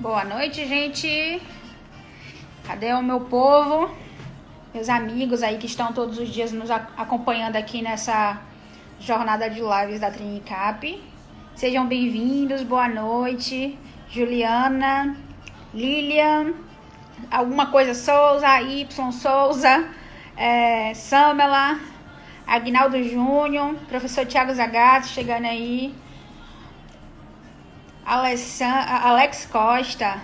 Boa noite, gente. Cadê o meu povo? Meus amigos aí que estão todos os dias nos acompanhando aqui nessa jornada de lives da Trinicap. Sejam bem-vindos, boa noite. Juliana, Lilian, alguma coisa Souza, Y Souza, Samela, Agnaldo Júnior, professor Tiago Zagato chegando aí. Alex Costa,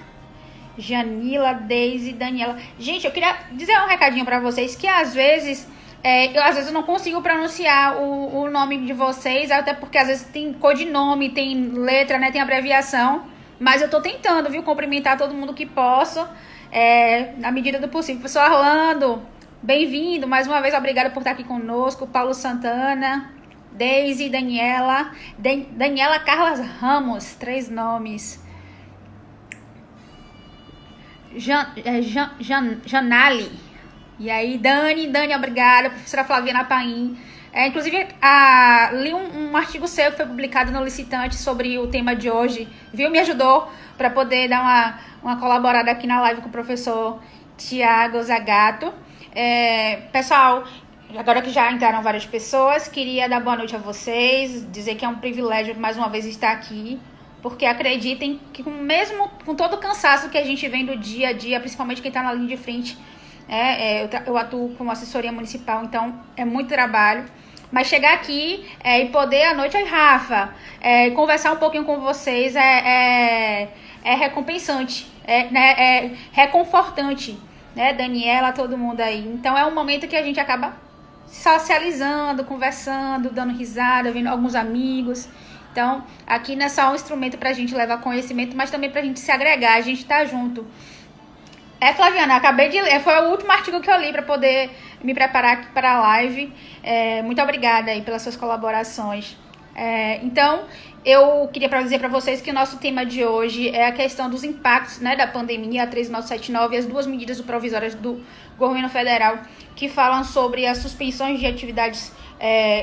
Janila, Deise, Daniela. Gente, eu queria dizer um recadinho para vocês que às vezes eu não consigo pronunciar o nome de vocês, até porque às vezes tem codinome, tem letra, né, tem abreviação, mas eu tô tentando, viu, cumprimentar todo mundo que posso, na medida do possível. Professor Orlando, bem-vindo, mais uma vez, obrigada por estar aqui conosco. Paulo Santana, Deise, Daniela, Daniela Carla Ramos, 3 nomes. Janali. E aí, Dani, obrigada. Professora Flaviana Paim. Inclusive, li um artigo seu que foi publicado no Licitante sobre o tema de hoje. Viu? Me ajudou para poder dar uma colaborada aqui na live com o professor Tiago Zagato. Pessoal, agora que já entraram várias pessoas, queria dar boa noite a vocês, dizer que é um privilégio mais uma vez estar aqui, porque acreditem que mesmo com todo o cansaço que a gente vem do dia a dia, principalmente quem está na linha de frente, eu atuo como assessoria municipal, então é muito trabalho, mas chegar aqui e poder à noite, aí Rafa, conversar um pouquinho com vocês é recompensante, é reconfortante, né, Daniela, todo mundo aí. Então é um momento que a gente acaba socializando, conversando, dando risada, vendo alguns amigos. Então, aqui não é só um instrumento pra gente levar conhecimento, mas também pra gente se agregar, a gente tá junto. Flaviana, acabei de ler, foi o último artigo que eu li pra poder me preparar aqui para a live. Muito obrigada aí pelas suas colaborações. Então, eu queria dizer para vocês que o nosso tema de hoje é a questão dos impactos, né, da pandemia, a 13979 e as duas medidas provisórias do governo federal que falam sobre as suspensões de atividades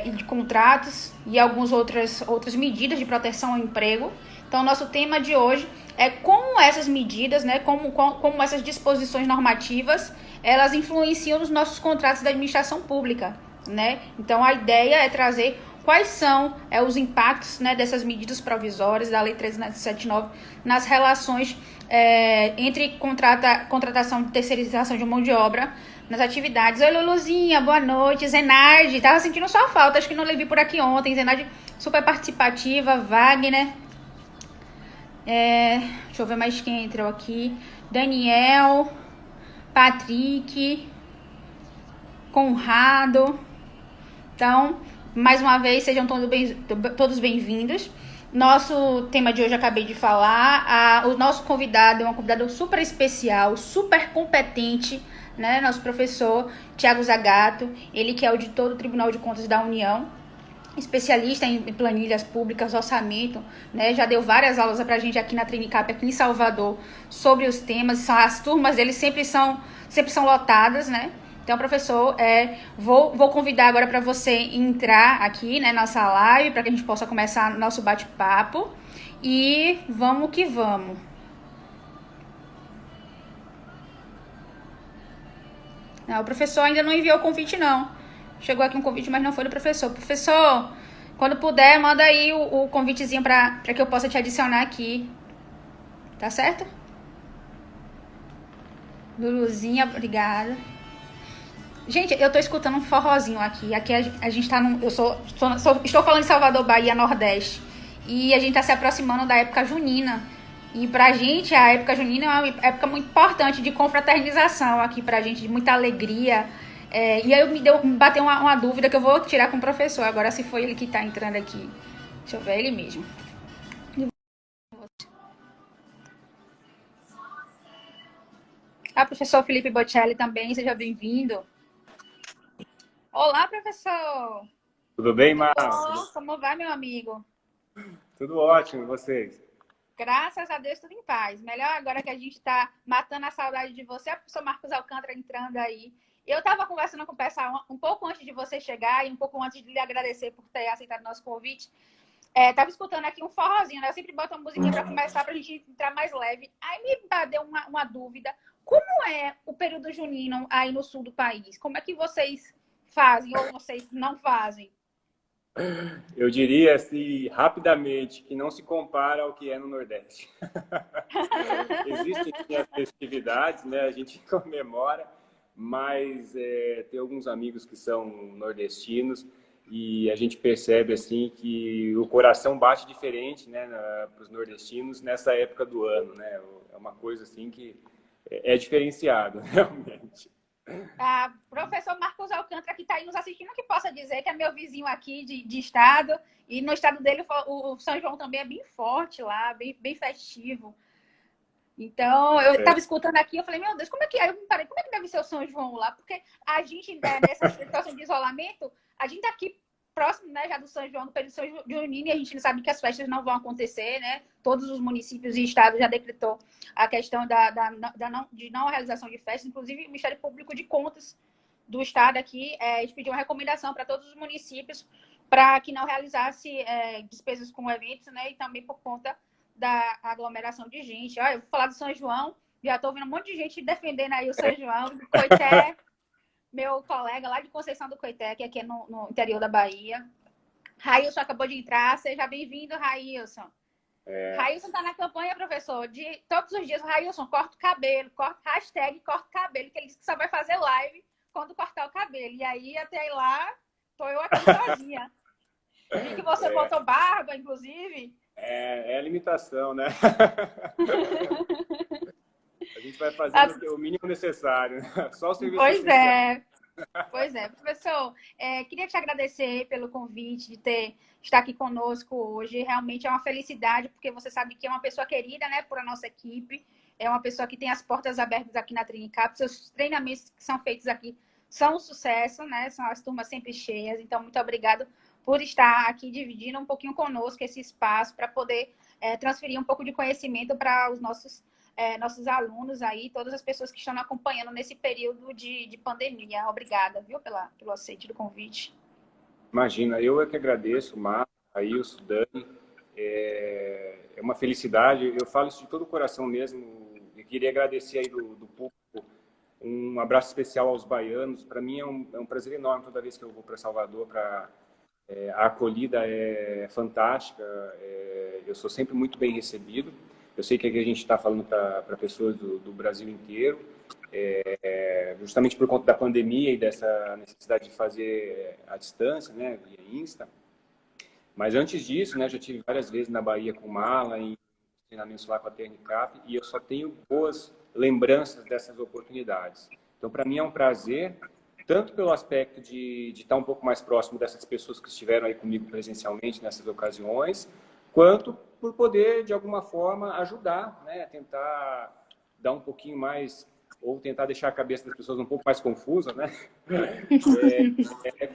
e de contratos e algumas outras medidas de proteção ao emprego. Então, nosso tema de hoje é como essas medidas, né, como essas disposições normativas, elas influenciam nos nossos contratos da administração pública, né? Então, a ideia é trazer quais são os impactos, né, dessas medidas provisórias da Lei 13979 nas relações entre contratação de terceirização de mão de obra nas atividades. Oi, Luluzinha, boa noite. Zenardi, tava sentindo sua falta, acho que não lhe por aqui ontem. Zenardi, super participativa. Wagner, deixa eu ver mais quem entrou aqui. Daniel, Patrick, Conrado. Então, mais uma vez, sejam todos bem-vindos. Nosso tema de hoje, eu acabei de falar. O nosso convidado é uma convidada super especial, super competente, né? Nosso professor Tiago Zagato, ele que é auditor do Tribunal de Contas da União, especialista em planilhas públicas, orçamento, né? Já deu várias aulas pra gente aqui na Trinicap, aqui em Salvador, sobre os temas. As turmas dele sempre são lotadas, né? Então, professor, vou convidar agora para você entrar aqui, né, nossa live, para que a gente possa começar nosso bate-papo. E vamos que vamos. Não, o professor ainda não enviou o convite, não. Chegou aqui um convite, mas não foi do professor. Professor, quando puder, manda aí o convitezinho para que eu possa te adicionar aqui. Tá certo? Luluzinha, obrigada. Gente, eu tô escutando um forrozinho aqui. Aqui a gente tá num... Estou falando de Salvador, Bahia, Nordeste. E a gente tá se aproximando da época junina. E pra gente, a época junina é uma época muito importante de confraternização aqui pra gente, de muita alegria. E aí me bateu uma dúvida que eu vou tirar com o professor agora, se foi ele que tá entrando aqui. Deixa eu ver, ele mesmo. Professor Felipe Bocelli também, seja bem-vindo. Olá, professor! Tudo bem, Mar? Como vai, meu amigo? Tudo ótimo, e vocês? Graças a Deus, tudo em paz. Melhor agora que a gente está matando a saudade de você, o professor Marcos Alcântara entrando aí. Eu estava conversando com o pessoal um pouco antes de você chegar e um pouco antes de lhe agradecer por ter aceitado nosso convite. Tava escutando aqui um forrozinho, né? Eu sempre boto uma musiquinha para começar, pra gente entrar mais leve. Aí me deu uma dúvida. Como é o período junino aí no sul do país? Como é que vocês fazem ou vocês não fazem? Eu diria assim, rapidamente, que não se compara ao que é no Nordeste. Existem sim, as festividades, né? A gente comemora, mas tem alguns amigos que são nordestinos e a gente percebe assim que o coração bate diferente, né, para os nordestinos nessa época do ano, né? É uma coisa assim que é diferenciado, realmente. Professor Marcos Alcântara, que está aí nos assistindo, que possa dizer que é meu vizinho aqui de estado, e no estado dele o São João também é bem forte lá, bem festivo. Então, eu estava escutando aqui, eu falei, meu Deus, como é que é? Aí eu me parei, como é que deve ser o São João lá? Porque a gente, né, nessa situação de isolamento, a gente tá aqui próximo, né, já do São João, do período São Junino, e a gente sabe que as festas não vão acontecer, né? Todos os municípios e estados já decretou a questão de não realização de festas, inclusive o Ministério Público de Contas do estado aqui, eles pediu uma recomendação para todos os municípios para que não realizasse despesas com eventos, né? E também por conta da aglomeração de gente. Olha, eu vou falar do São João, já estou ouvindo um monte de gente defendendo aí o São João, do Coité, meu colega lá de Conceição do Coité, que aqui é no interior da Bahia. Railson acabou de entrar, seja bem-vindo, Railson. Railson está na campanha, professor, de todos os dias, Railson, corta o cabelo, hashtag corta o cabelo, que ele disse que só vai fazer live quando cortar o cabelo. E aí, até lá, tô eu aqui sozinha. Vi que você botou barba, inclusive. É a limitação, né? A gente vai fazendo o mínimo necessário, só o serviço essencial. Pois é. Professor, queria te agradecer pelo convite de estar aqui conosco hoje. Realmente é uma felicidade, porque você sabe que é uma pessoa querida, né, por a nossa equipe. É uma pessoa que tem as portas abertas aqui na Trinicap. Seus treinamentos que são feitos aqui são um sucesso, né? São as turmas sempre cheias. Então, muito obrigado por estar aqui dividindo um pouquinho conosco esse espaço para poder transferir um pouco de conhecimento para os nossos alunos aí, todas as pessoas que estão acompanhando nesse período de pandemia. Obrigada, viu, pelo aceite do convite. Imagina, eu é que agradeço, Marcos, Ailson, Dani. É uma felicidade, eu falo isso de todo o coração mesmo. Eu queria agradecer aí do público. Um abraço especial aos baianos. Para mim é um prazer enorme toda vez que eu vou para Salvador. A acolhida é fantástica. Eu sou sempre muito bem recebido. Eu sei que aqui a gente está falando para pessoas do Brasil inteiro, justamente por conta da pandemia e dessa necessidade de fazer à distância, né, via Insta. Mas antes disso, né, já tive várias vezes na Bahia com Mala, em treinamentos lá com a Ternicap, e eu só tenho boas lembranças dessas oportunidades. Então, para mim é um prazer, tanto pelo aspecto de estar um pouco mais próximo dessas pessoas que estiveram aí comigo presencialmente nessas ocasiões, quanto por poder, de alguma forma, ajudar, né, a tentar dar um pouquinho mais, ou tentar deixar a cabeça das pessoas um pouco mais confusa, né,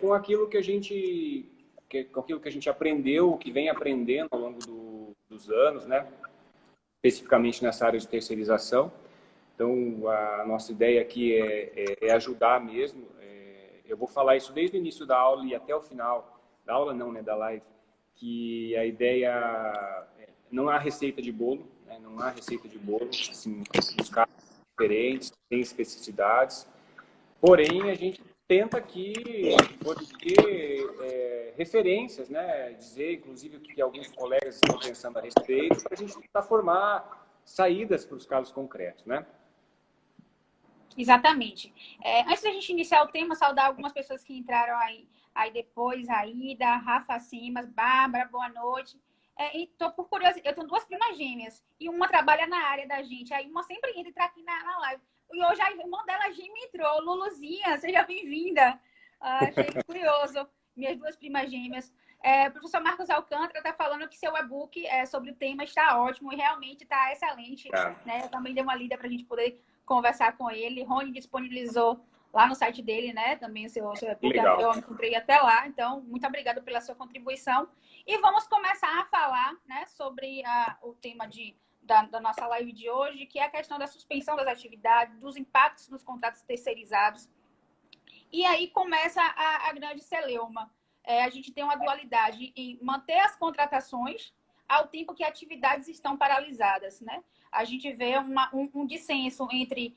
com aquilo que a gente aprendeu, que vem aprendendo ao longo dos anos, né, especificamente nessa área de terceirização. Então, a nossa ideia aqui é ajudar mesmo. Eu vou falar isso desde o início da aula e até o final, da aula não, né, da live, que a ideia não há receita de bolo, né, não há receita de bolo, assim, os casos diferentes, tem especificidades, porém a gente tenta aqui produzir referências, né, dizer inclusive o que alguns colegas estão pensando a respeito, para a gente tentar formar saídas para os casos concretos, né? Exatamente. Antes da gente iniciar o tema, saudar algumas pessoas que entraram aí depois, Aida, Rafa Simas, Bárbara, boa noite. E tô por curiosidade, eu tenho duas primas gêmeas, e uma trabalha na área da gente, aí uma sempre entra aqui na live. E hoje a irmã dela, Gêmea, entrou. Luluzinha, seja bem-vinda. Achei curioso. Minhas duas primas gêmeas. O professor Marcos Alcântara está falando que seu e-book sobre o tema está ótimo e realmente está excelente. Né? Eu também dei uma lida para a gente poder conversar com ele. Rony disponibilizou lá no site dele, né? Também o seu e-book. Eu encontrei até lá. Então, muito obrigada pela sua contribuição. E vamos começar a falar, né, sobre o tema da nossa live de hoje, que é a questão da suspensão das atividades, dos impactos nos contratos terceirizados. E aí começa a grande celeuma. a gente tem uma dualidade em manter as contratações ao tempo que atividades estão paralisadas, né? A gente vê um dissenso entre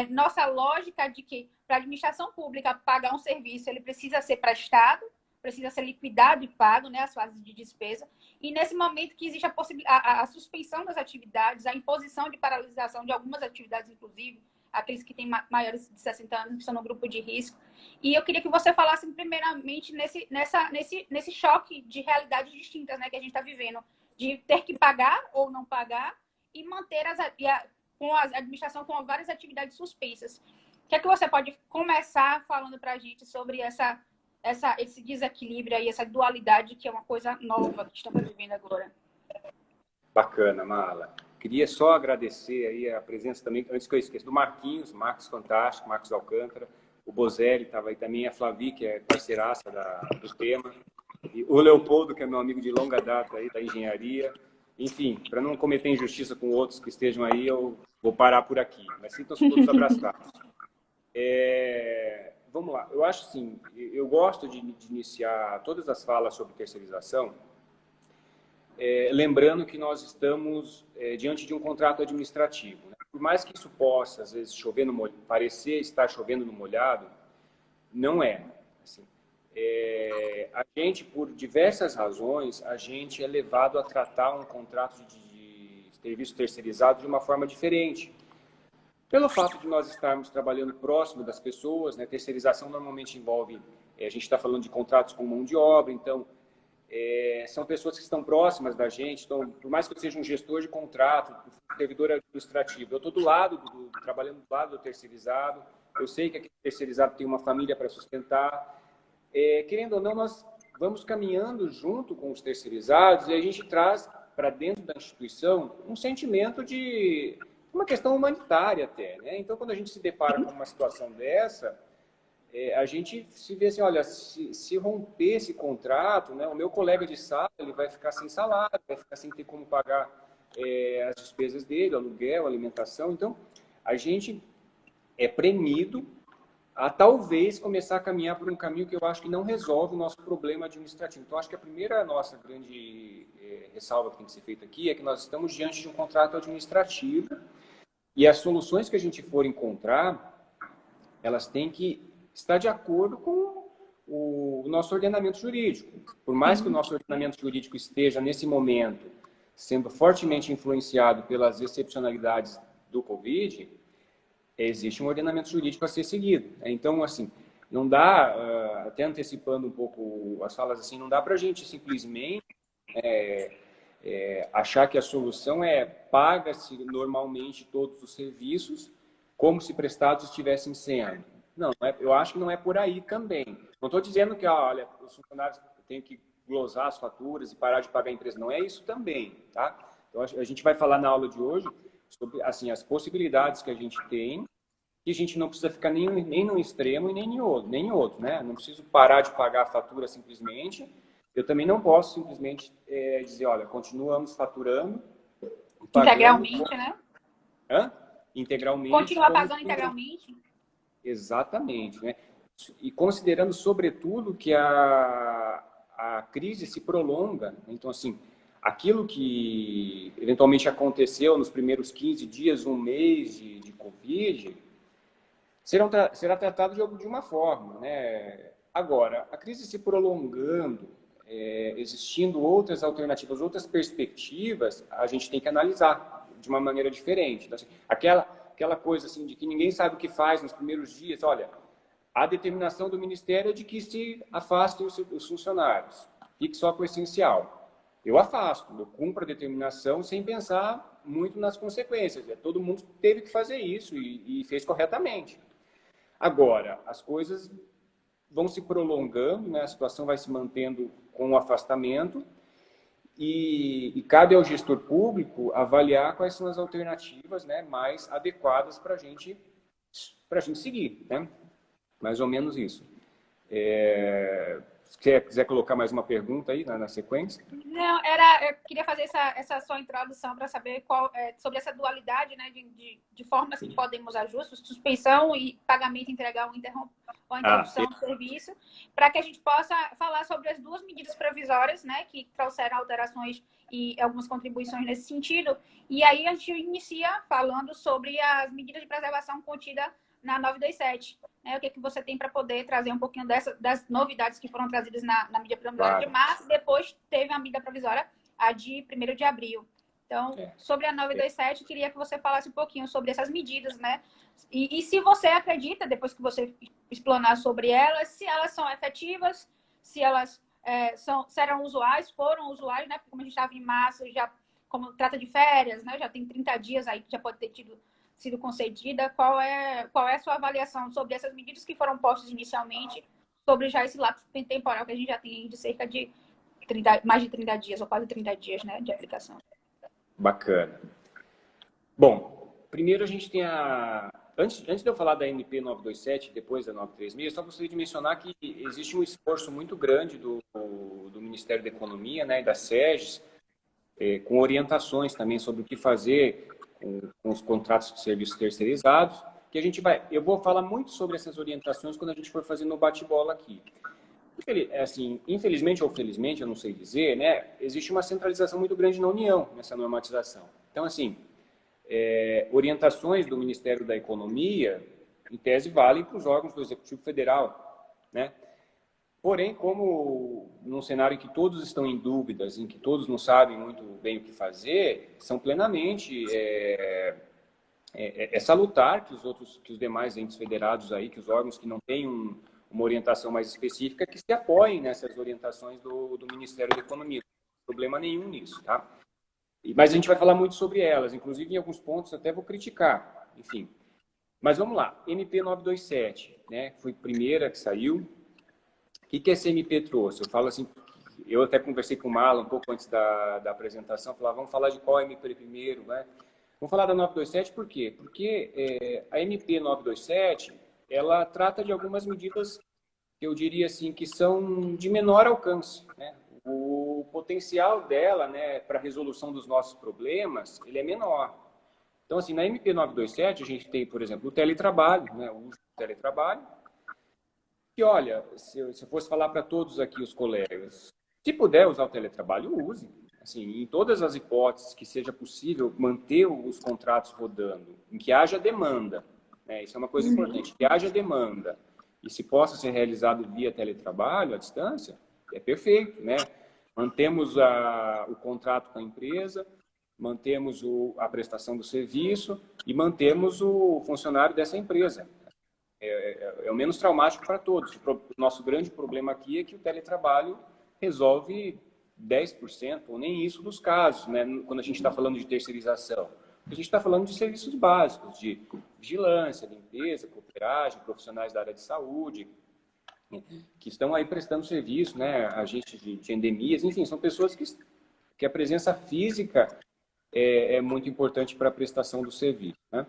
nossa lógica de que para a administração pública pagar um serviço, ele precisa ser prestado, precisa ser liquidado e pago, né, as fases de despesa, e nesse momento que existe a suspensão das atividades, a imposição de paralisação de algumas atividades, inclusive, aqueles que têm maiores de 60 anos, que estão no grupo de risco. E eu queria que você falasse, primeiramente, nesse choque de realidades distintas, né, que a gente está vivendo, de ter que pagar ou não pagar e manter com a administração com várias atividades suspensas. O que é que você pode começar falando para a gente sobre esse desequilíbrio aí, essa dualidade, que é uma coisa nova que estamos vivendo agora? Bacana, Mala. Queria só agradecer aí a presença também, antes que eu esqueça, do Marcos Fantástico, Marcos Alcântara, o Bozelli estava aí também, a Flavi, que é parceiraça do tema, e o Leopoldo, que é meu amigo de longa data aí da engenharia. Enfim, para não cometer injustiça com outros que estejam aí, eu vou parar por aqui, mas sintam-se todos abraçados. Vamos lá, eu acho assim, eu gosto de iniciar todas as falas sobre terceirização, lembrando que nós estamos diante de um contrato administrativo, né? Por mais que isso possa, às vezes, parecer estar chovendo no molhado, não é. Assim, a gente, por diversas razões, a gente é levado a tratar um contrato de serviço terceirizado de uma forma diferente. Pelo fato de nós estarmos trabalhando próximo das pessoas, né? Terceirização normalmente envolve, a gente está falando de contratos com mão de obra, então são pessoas que estão próximas da gente, então, por mais que eu seja um gestor de contrato, um servidor administrativo, eu estou trabalhando do lado do terceirizado, eu sei que aquele terceirizado tem uma família para sustentar, querendo ou não, nós vamos caminhando junto com os terceirizados e a gente traz para dentro da instituição um sentimento de uma questão humanitária até, né? Então, quando a gente se depara com uma situação dessa, a gente se vê assim, olha, se romper esse contrato, né, o meu colega de sala ele vai ficar sem salário, vai ficar sem ter como pagar as despesas dele, aluguel, alimentação. Então, a gente é premido a talvez começar a caminhar por um caminho que eu acho que não resolve o nosso problema administrativo. Então, acho que a primeira nossa grande ressalva que tem que ser feita aqui é que nós estamos diante de um contrato administrativo e as soluções que a gente for encontrar, elas têm que estar de acordo com o nosso ordenamento jurídico. Por mais que o nosso ordenamento jurídico esteja, nesse momento, sendo fortemente influenciado pelas excepcionalidades do Covid, existe um ordenamento jurídico a ser seguido. Então, assim, não dá, até antecipando um pouco as falas, assim, não dá para a gente simplesmente achar que a solução paga-se normalmente todos os serviços como se prestados estivessem sendo. Não, eu acho que não é por aí também. Não estou dizendo que, olha, os funcionários têm que glosar as faturas e parar de pagar a empresa. Não é isso também, tá? Então, a gente vai falar na aula de hoje sobre, assim, as possibilidades que a gente tem, que a gente não precisa ficar nem num extremo e nem em outro, né? Não preciso parar de pagar a fatura simplesmente. Eu também não posso simplesmente dizer, olha, continuamos faturando. Integralmente, né? Integralmente. Continuar pagando integralmente. Exatamente, né? E considerando, sobretudo, que a crise se prolonga. Então, assim, aquilo que eventualmente aconteceu nos primeiros 15 dias, um mês de Covid, será tratado de uma forma, né? Agora, a crise se prolongando, existindo outras alternativas, outras perspectivas, a gente tem que analisar de uma maneira diferente. Então, assim, aquela coisa assim de que ninguém sabe o que faz nos primeiros dias, olha, a determinação do Ministério é de que se afastem os funcionários, fique só com o essencial. Eu afasto, eu cumpro a determinação sem pensar muito nas consequências. Todo mundo teve que fazer isso e fez corretamente. Agora, as coisas vão se prolongando, né? A situação vai se mantendo com o afastamento e cabe ao gestor público avaliar quais são as alternativas, né, mais adequadas para a gente seguir, né? Mais ou menos isso. Se quiser colocar mais uma pergunta aí na sequência. Não, eu queria fazer essa sua introdução para saber sobre essa dualidade, né, de formas que podemos ajustes, suspensão e pagamento integral ou interrupção do serviço, para que a gente possa falar sobre as duas medidas provisórias, né, que trouxeram alterações e algumas contribuições nesse sentido. E aí a gente inicia falando sobre as medidas de preservação contidas na 927. Né? O que, que você tem para poder trazer um pouquinho das novidades que foram trazidas na medida provisória de março, e depois teve a medida provisória, a de 1º de abril. Então, sobre a 927, queria que você falasse um pouquinho sobre essas medidas, né? E se você acredita, depois que você explanar sobre elas, se elas são efetivas, se elas serão usuais, foram usuais, né? Porque como a gente estava em março, já como trata de férias, né? Já tem 30 dias aí que já pode ter sido concedida. Qual é a sua avaliação sobre essas medidas que foram postas inicialmente, sobre já esse lapso temporal que a gente já tem de cerca de mais de 30 dias, ou quase 30 dias, né, de aplicação? Bacana. Bom, primeiro a gente tem Antes de eu falar da MP 927, depois da 936, eu só gostaria de mencionar que existe um esforço muito grande do Ministério da Economia, né, e da SEGES, com orientações também sobre o que fazer com os contratos de serviços terceirizados, que eu vou falar muito sobre essas orientações quando a gente for fazendo o bate-bola aqui. Assim, infelizmente ou felizmente, eu não sei dizer, né, existe uma centralização muito grande na União nessa normatização. Então, assim, orientações do Ministério da Economia, em tese, valem para os órgãos do Executivo Federal, né? Porém, como num cenário em que todos estão em dúvidas, em que todos não sabem muito bem o que fazer, são plenamente salutar que os demais entes federados aí, que os órgãos que não têm uma orientação mais específica, que se apoiem nessas orientações do Ministério da Economia. Não tem problema nenhum nisso, tá? Mas a gente vai falar muito sobre elas, inclusive em alguns pontos até vou criticar, enfim. Mas vamos lá, MP 927, né? Foi a primeira que saiu. O que essa MP trouxe? Eu falo assim, eu até conversei com o Marlon um pouco antes da apresentação, falava, vamos falar de qual MP primeiro, né? Vamos falar da 927 por quê? Porque a MP 927, ela trata de algumas medidas que eu diria assim, que são de menor alcance, né? O potencial dela, né, para a resolução dos nossos problemas, ele é menor. Então, assim, na MP 927, a gente tem, por exemplo, o teletrabalho, né, o uso do teletrabalho, que, olha, se eu fosse falar para todos aqui, os colegas, se puder usar o teletrabalho, use. Assim, em todas as hipóteses que seja possível manter os contratos rodando, em que haja demanda, né, isso é uma coisa importante, que haja demanda, e se possa ser realizado via teletrabalho, à distância, é perfeito, né? Mantemos o contrato com a empresa, mantemos a prestação do serviço e mantemos o funcionário dessa empresa. É o menos traumático para todos. O nosso grande problema aqui é que o teletrabalho resolve 10%, ou nem isso dos casos, né? Quando a gente está falando de terceirização. A gente está falando de serviços básicos, de vigilância, limpeza, cooperagem, profissionais da área de saúde, que estão aí prestando serviço, né? Agentes de endemias, enfim, são pessoas que a presença física é muito importante para a prestação do serviço, né?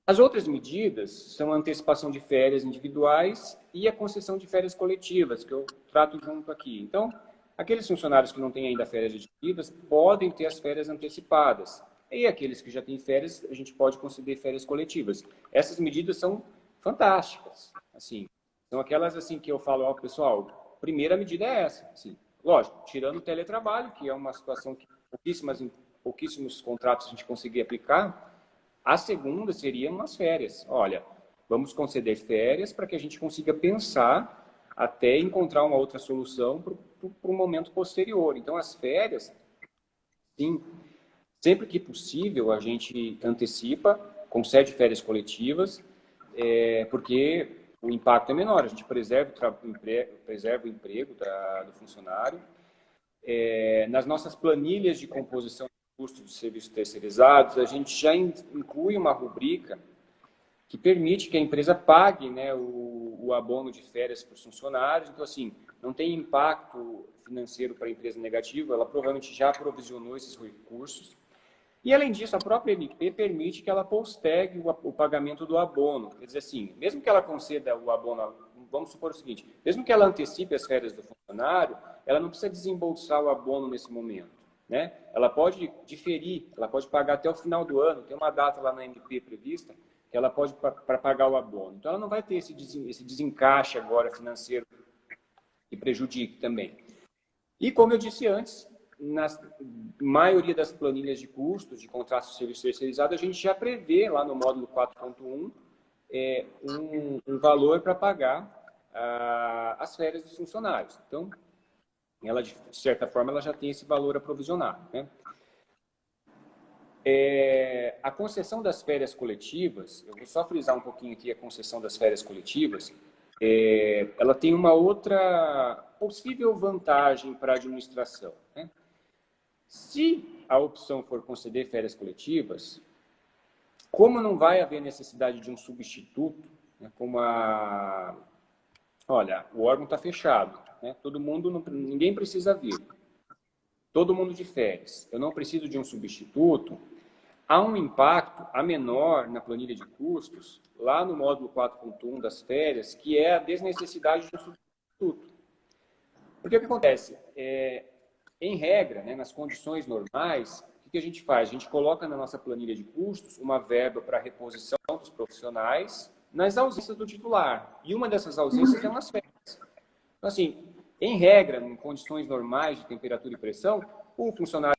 As outras medidas são a antecipação de férias individuais e a concessão de férias coletivas, que eu trato junto aqui. Então, aqueles funcionários que não têm ainda férias adquiridas podem ter as férias antecipadas. E aqueles que já têm férias, a gente pode conceder férias coletivas. Essas medidas são fantásticas, assim. São aquelas assim que eu falo ao pessoal, primeira medida é essa, assim. Lógico, tirando o teletrabalho, que é uma situação que pouquíssimos contratos a gente conseguir aplicar. A segunda seriam as férias. Olha, vamos conceder férias para que a gente consiga pensar até encontrar uma outra solução para um momento posterior. Então, as férias, sim, sempre que possível, a gente antecipa, concede férias coletivas, porque o impacto é menor. A gente preserva o emprego do funcionário. Nas nossas planilhas de composição custos de serviços terceirizados, a gente já inclui uma rubrica que permite que a empresa pague, né, o abono de férias para os funcionários. Então, assim, não tem impacto financeiro para a empresa negativo, ela provavelmente já provisionou esses recursos. E, além disso, a própria MP permite que ela postergue o pagamento do abono. Quer dizer assim, mesmo que ela conceda o abono vamos supor o seguinte, mesmo que ela antecipe as férias do funcionário, ela não precisa desembolsar o abono nesse momento, né? Ela pode diferir, ela pode pagar até o final do ano, tem uma data lá na MP prevista, que ela pode para pagar o abono. Então, ela não vai ter esse desencaixe agora financeiro que prejudique também. E, como eu disse antes, na maioria das planilhas de custos de contratos de serviço terceirizado, a gente já prevê lá no módulo 4.1 um valor para pagar as férias dos funcionários. Então, ela, de certa forma, ela já tem esse valor aprovisionado, né? A concessão das férias coletivas, eu vou só frisar um pouquinho aqui a concessão das férias coletivas, ela tem uma outra possível vantagem para a administração, né? Se a opção for conceder férias coletivas, como não vai haver necessidade de um substituto, né, olha, o órgão está fechado, né, todo mundo, ninguém precisa vir, todo mundo de férias, eu não preciso de um substituto, há um impacto a menor na planilha de custos, lá no módulo 4.1 das férias, que é a desnecessidade de um substituto. Porque o que acontece? Em regra, né, nas condições normais, o que a gente faz? A gente coloca na nossa planilha de custos uma verba para reposição dos profissionais nas ausências do titular. E uma dessas ausências é nas férias. Então, assim, em regra, em condições normais de temperatura e pressão, o funcionário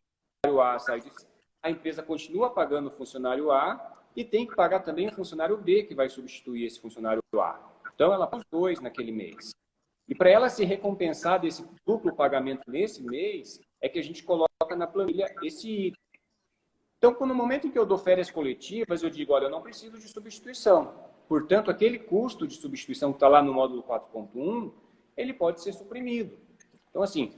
A sai de férias, a empresa continua pagando o funcionário A e tem que pagar também o funcionário B, que vai substituir esse funcionário A. Então, ela paga os dois naquele mês. E para ela se recompensar desse duplo pagamento nesse mês, é que a gente coloca na planilha esse item. Então, no momento em que eu dou férias coletivas, eu digo, olha, eu não preciso de substituição. Portanto, aquele custo de substituição que está lá no módulo 4.1, ele pode ser suprimido. Então, assim,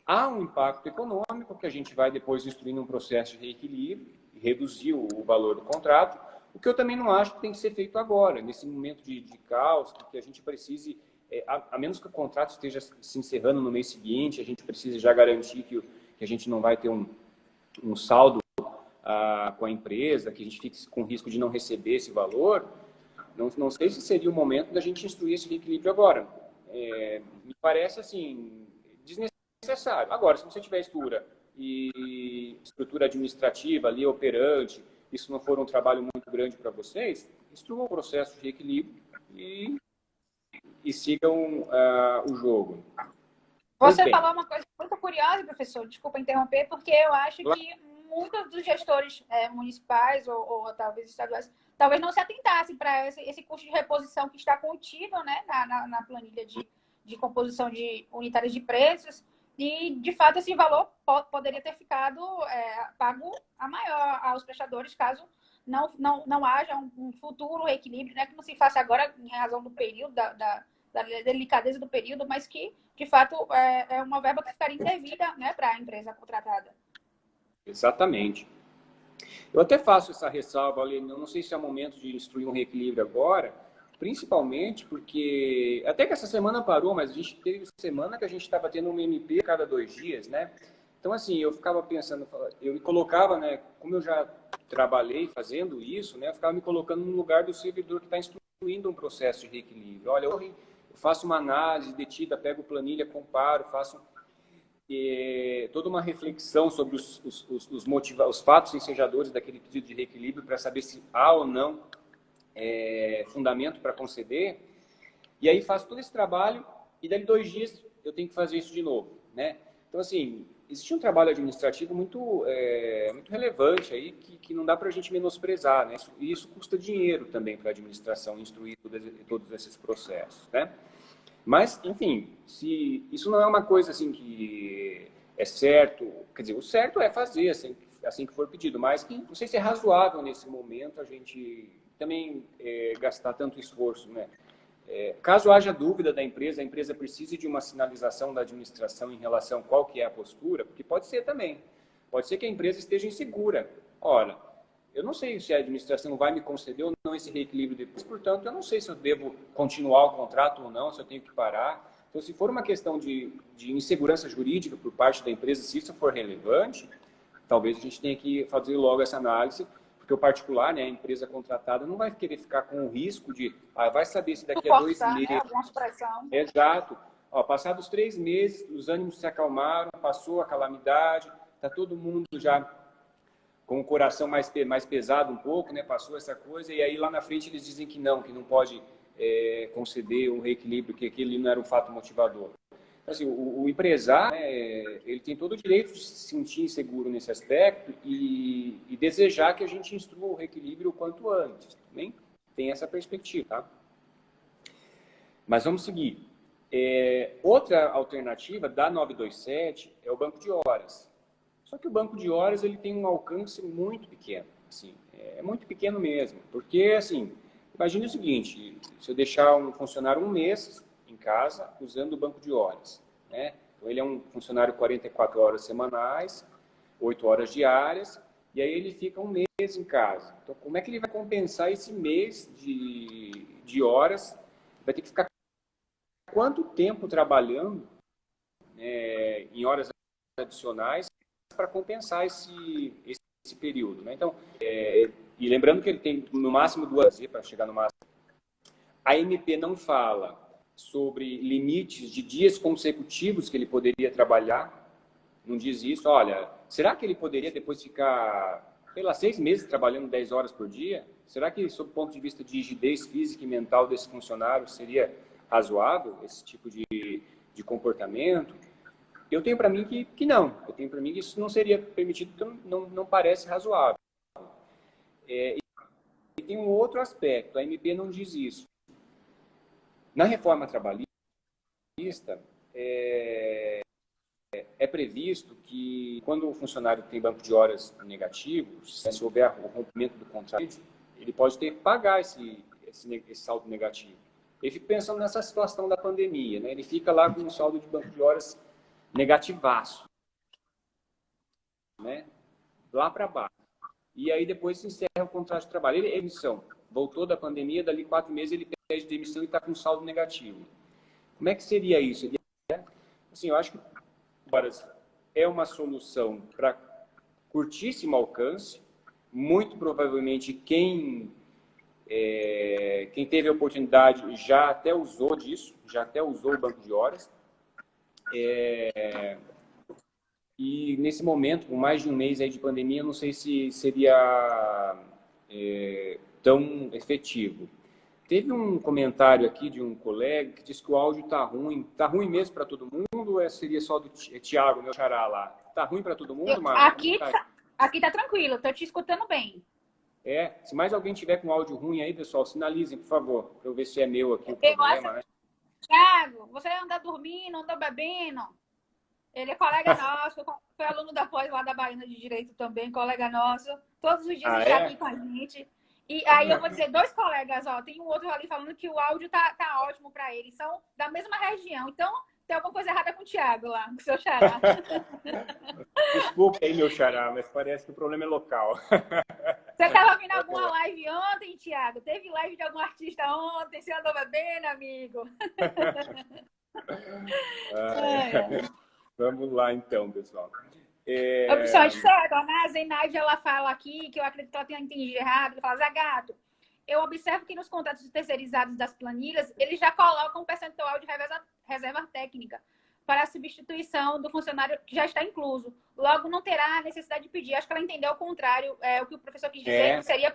há um impacto econômico que a gente vai depois instruir num processo de reequilíbrio e reduzir o valor do contrato, o que eu também não acho que tem que ser feito agora, nesse momento de caos, que a gente precise... a menos que o contrato esteja se encerrando no mês seguinte, a gente precisa já garantir que a gente não vai ter um saldo com a empresa, que a gente fique com risco de não receber esse valor. Não sei se seria o momento da gente instruir esse reequilíbrio agora. Me parece, assim, desnecessário. Agora, se você tiver estrutura administrativa ali, operante, isso não for um trabalho muito grande para vocês, instrua o processo de reequilíbrio e sigam o jogo. Você falou uma coisa muito curiosa, professor, desculpa interromper, porque eu acho que muitos dos gestores municipais ou talvez estaduais, talvez não se atentassem para esse custo de reposição que está contido, né, na planilha de composição de unitárias de preços, e, de fato, esse valor poderia ter ficado pago a maior aos prestadores, caso não haja um futuro reequilíbrio, né, que não se faça agora em razão do período, da delicadeza do período, mas que, de fato, é uma verba que ficaria indevida, né, para a empresa contratada. Exatamente. Eu até faço essa ressalva, eu não sei se é o momento de instruir um reequilíbrio agora, principalmente porque, até que essa semana parou, mas a gente teve semana que a gente estava tendo um MP a cada 2 dias, né? Então, assim, eu ficava pensando, eu me colocava, né, como eu já trabalhei fazendo isso, né, eu ficava me colocando no lugar do servidor que está instruindo um processo de reequilíbrio. Olha, eu faço uma análise detida, pego planilha, comparo, faço toda uma reflexão sobre os fatos ensejadores daquele pedido de reequilíbrio para saber se há ou não fundamento para conceder. E aí faço todo esse trabalho e dali 2 dias eu tenho que fazer isso de novo, né? Então, assim, existe um trabalho administrativo muito relevante aí que não dá para a gente menosprezar, né? E isso custa dinheiro também para a administração instruir todos esses processos, né? Mas, enfim, se isso não é uma coisa assim que é certo, quer dizer, o certo é fazer assim que for pedido, mas não sei se é razoável nesse momento a gente também gastar tanto esforço, né? Caso haja dúvida da empresa, a empresa precise de uma sinalização da administração em relação a qual que é a postura, porque pode ser também. Pode ser que a empresa esteja insegura. Olha, eu não sei se a administração vai me conceder ou não esse reequilíbrio depois, portanto, eu não sei se eu devo continuar o contrato ou não, se eu tenho que parar. Então, se for uma questão de insegurança jurídica por parte da empresa, se isso for relevante, talvez a gente tenha que fazer logo essa análise, porque porque o particular, né, a empresa contratada, não vai querer ficar com o risco de, vai saber se daqui a Suportar, 2 meses... né? Alguma expressão. Exato. Ó, passados 3 meses, os ânimos se acalmaram, passou a calamidade, está todo mundo já com o coração mais pesado um pouco, né? Passou essa coisa, e aí lá na frente eles dizem que não pode conceder o reequilíbrio, que aquele não era um fato motivador. Então, assim, o empresário, né, ele tem todo o direito de se sentir inseguro nesse aspecto e desejar que a gente instrua o reequilíbrio o quanto antes. Também tem essa perspectiva, tá? Mas vamos seguir. Outra alternativa da 927 é o banco de horas. Só que o banco de horas ele tem um alcance muito pequeno. Assim, é muito pequeno mesmo. Porque, assim, imagine o seguinte, se eu deixar um funcionário um mês em casa usando o banco de horas, né? Então, ele é um funcionário 44 horas semanais, 8 horas diárias, e aí ele fica um mês em casa. Então, como é que ele vai compensar esse mês de horas? Vai ter que ficar quanto tempo trabalhando em horas adicionais para compensar esse período, né? Então, e lembrando que ele tem no máximo 2 para chegar no máximo. A MP não fala sobre limites de dias consecutivos que ele poderia trabalhar, não diz isso. Olha, será que ele poderia depois ficar, sei lá, 6 meses trabalhando 10 horas por dia? Será que, sob o ponto de vista de rigidez física e mental desse funcionário, seria razoável esse tipo de comportamento? Eu tenho para mim que não. Eu tenho para mim que isso não seria permitido, porque não parece razoável. E tem um outro aspecto, a MP não diz isso. Na reforma trabalhista, é previsto que, quando o funcionário tem banco de horas negativo, se houver o rompimento do contrato, ele pode ter que pagar esse saldo negativo. Ele fica pensando nessa situação da pandemia, né? Ele fica lá com um saldo de banco de horas negativaço, né? Lá para baixo. E aí depois se encerra o contrato de trabalho. Ele emissão. Voltou da pandemia, dali 4 meses ele pede demissão e está com saldo negativo. Como é que seria isso? Assim, eu acho que é uma solução para curtíssimo alcance. Muito provavelmente quem teve a oportunidade já até usou disso, já até usou o banco de horas. E nesse momento, com mais de um mês aí de pandemia, eu não sei se seria tão efetivo. Teve um comentário aqui de um colega que disse que o áudio está ruim. Está ruim mesmo para todo mundo ou seria só do Tiago, meu xará lá? Está ruim para todo mundo, Márcio? Aqui tá tranquilo, estou te escutando bem. Se mais alguém tiver com áudio ruim aí, pessoal, sinalizem, por favor, para eu ver se é meu aqui o problema, né? Tiago, você anda dormindo, anda bebendo? Ele é colega nosso, foi aluno da pós lá da Bahia de Direito também, colega nosso. Todos os dias está aqui com a gente. E aí eu vou dizer, 2 colegas, ó, tem um outro ali falando que o áudio tá ótimo para eles, são da mesma região. Então, tem alguma coisa errada com o Thiago lá, com o seu xará. Desculpe aí, meu xará, mas parece que o problema é local. Você estava vendo alguma live ontem, Thiago? Teve live de algum artista ontem? Você andou bebendo, amigo? Vamos lá, então, pessoal. Certo, a Zenaide, ela fala aqui, que eu acredito que ela tenha entendido errado, ela fala, Zagato, eu observo que nos contratos terceirizados das planilhas, eles já colocam um percentual de reserva técnica para a substituição do funcionário que já está incluso. Logo, não terá necessidade de pedir. Acho que ela entendeu ao contrário, o que o professor quis dizer, que seria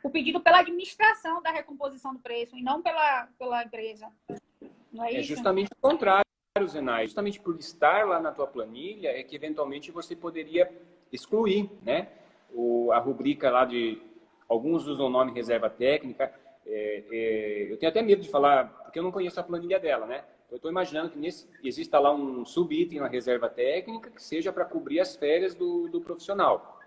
o pedido pela administração da recomposição do preço e não pela empresa. Não é isso? É justamente o contrário, Zenai. Justamente por estar lá na tua planilha, é que eventualmente você poderia excluir, né? A rubrica lá de... Alguns usam o nome reserva técnica. Eu tenho até medo de falar, porque eu não conheço a planilha dela, né? Eu estou imaginando que exista lá um subitem na reserva técnica que seja para cobrir as férias do profissional.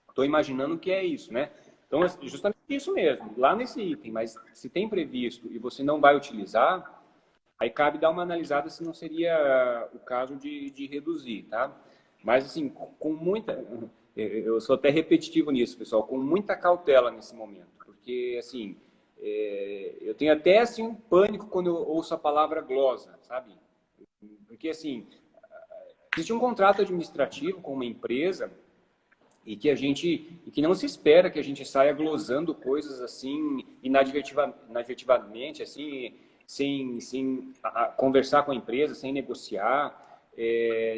Estou imaginando que é isso, né? Então, é justamente isso mesmo, lá nesse item. Mas se tem previsto e você não vai utilizar, aí cabe dar uma analisada se não seria o caso de reduzir, tá? Mas, assim, com muita... Eu sou até repetitivo nisso, pessoal, com muita cautela nesse momento. Porque, assim... eu tenho até assim um pânico quando eu ouço a palavra glosa, sabe? Porque assim, existe um contrato administrativo com uma empresa e que não se espera que a gente saia glosando coisas assim inadvertidamente, assim, sem conversar com a empresa, sem negociar,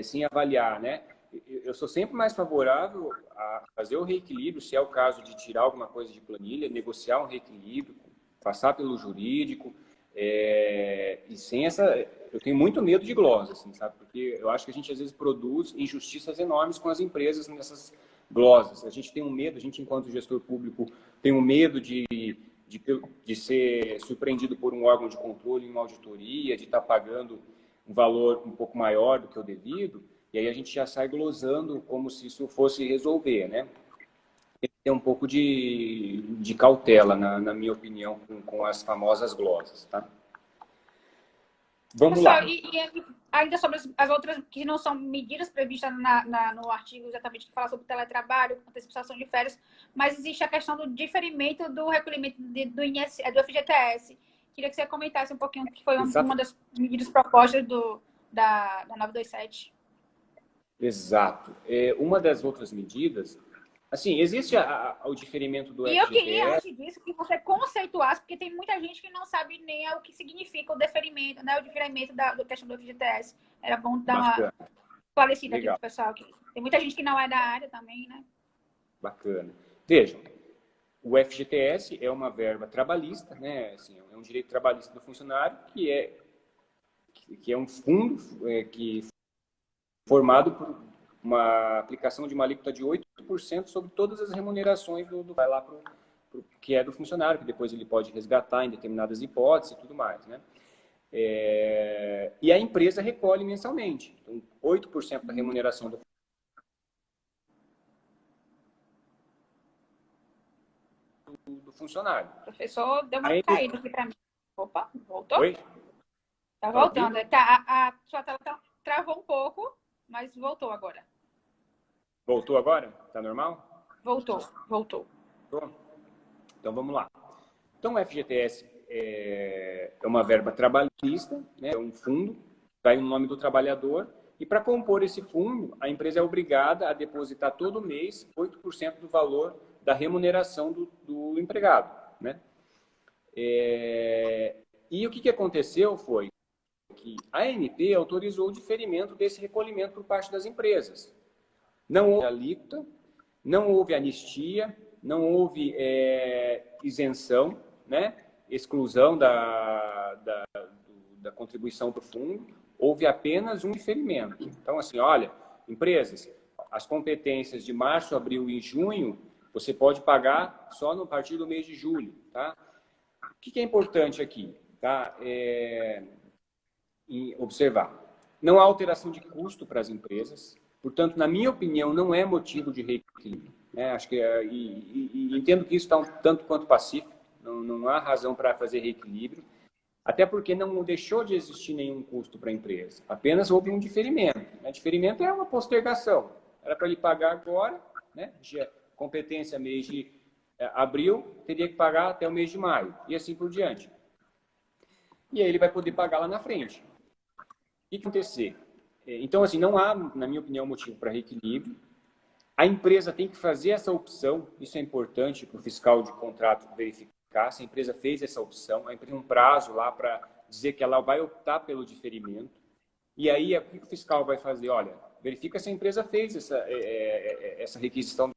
sem avaliar, né? Eu sou sempre mais favorável a fazer o reequilíbrio, se é o caso de tirar alguma coisa de planilha, negociar um reequilíbrio, passar pelo jurídico, e sem essa... Eu tenho muito medo de glosa, assim, sabe? Porque eu acho que a gente, às vezes, produz injustiças enormes com as empresas nessas glosas. A gente tem um medo, a gente, enquanto gestor público, tem um medo de ser surpreendido por um órgão de controle em uma auditoria, de estar pagando um valor um pouco maior do que o devido, e aí a gente já sai glosando como se isso fosse resolver, né? Tem um pouco de cautela, na minha opinião, com as famosas glosas, tá? Vamos Pessoal, lá. e ainda sobre as outras que não são medidas previstas no artigo exatamente que fala sobre teletrabalho, antecipação de férias, mas existe a questão do diferimento do recolhimento do FGTS. Queria que você comentasse um pouquinho que foi uma das medidas propostas da 927. Exato. Uma das outras medidas, assim, existe o diferimento do E FGTS. eu queria, antes disso, que você conceituasse, porque tem muita gente que não sabe nem o que significa o deferimento, né? O diferimento da questão do FGTS. Era bom dar uma esclarecida aqui pro pessoal. Que tem muita gente que não é da área também, né? Bacana. Vejam, o FGTS é uma verba trabalhista, né? Assim, é um direito trabalhista do funcionário que é um fundo que formado por uma aplicação de uma alíquota de 8% sobre todas as remunerações vai lá que é do funcionário, que depois ele pode resgatar em determinadas hipóteses e tudo mais, né? E a empresa recolhe mensalmente. Então, 8% da remuneração do funcionário. O professor deu uma caída aqui para mim. Opa, voltou? Oi? Tá voltando. A sua tela travou um pouco, mas voltou agora. Voltou agora? Tá normal? Voltou. Então, vamos lá. Então, o FGTS é uma verba trabalhista, né? É um fundo, vai no nome do trabalhador, e para compor esse fundo, a empresa é obrigada a depositar todo mês 8% do valor da remuneração do empregado, né? E o que aconteceu foi que a ANP autorizou o diferimento desse recolhimento por parte das empresas. Não houve alíquota, não houve anistia, não houve isenção, né? Exclusão da contribuição para o fundo, houve apenas um diferimento. Então, assim, olha, empresas, as competências de março, abril e junho, você pode pagar só a partir do mês de julho, tá? O que é importante aqui, tá? Observar. Não há alteração de custo para as empresas, portanto, na minha opinião, não é motivo de reequilíbrio. Né? Acho que entendo que isso está um tanto quanto pacífico, não há razão para fazer reequilíbrio, até porque não deixou de existir nenhum custo para a empresa, apenas houve um diferimento. Né? Diferimento é uma postergação, era para ele pagar agora, né? Competência mês de abril, teria que pagar até o mês de maio, e assim por diante. E aí ele vai poder pagar lá na frente. O que acontecer? Então, assim, não há, na minha opinião, motivo para reequilíbrio. A empresa tem que fazer essa opção, isso é importante para o fiscal de contrato verificar, se a empresa fez essa opção, a empresa tem um prazo lá para dizer que ela vai optar pelo diferimento, e aí o que o fiscal vai fazer? Olha, verifica se a empresa fez essa requisição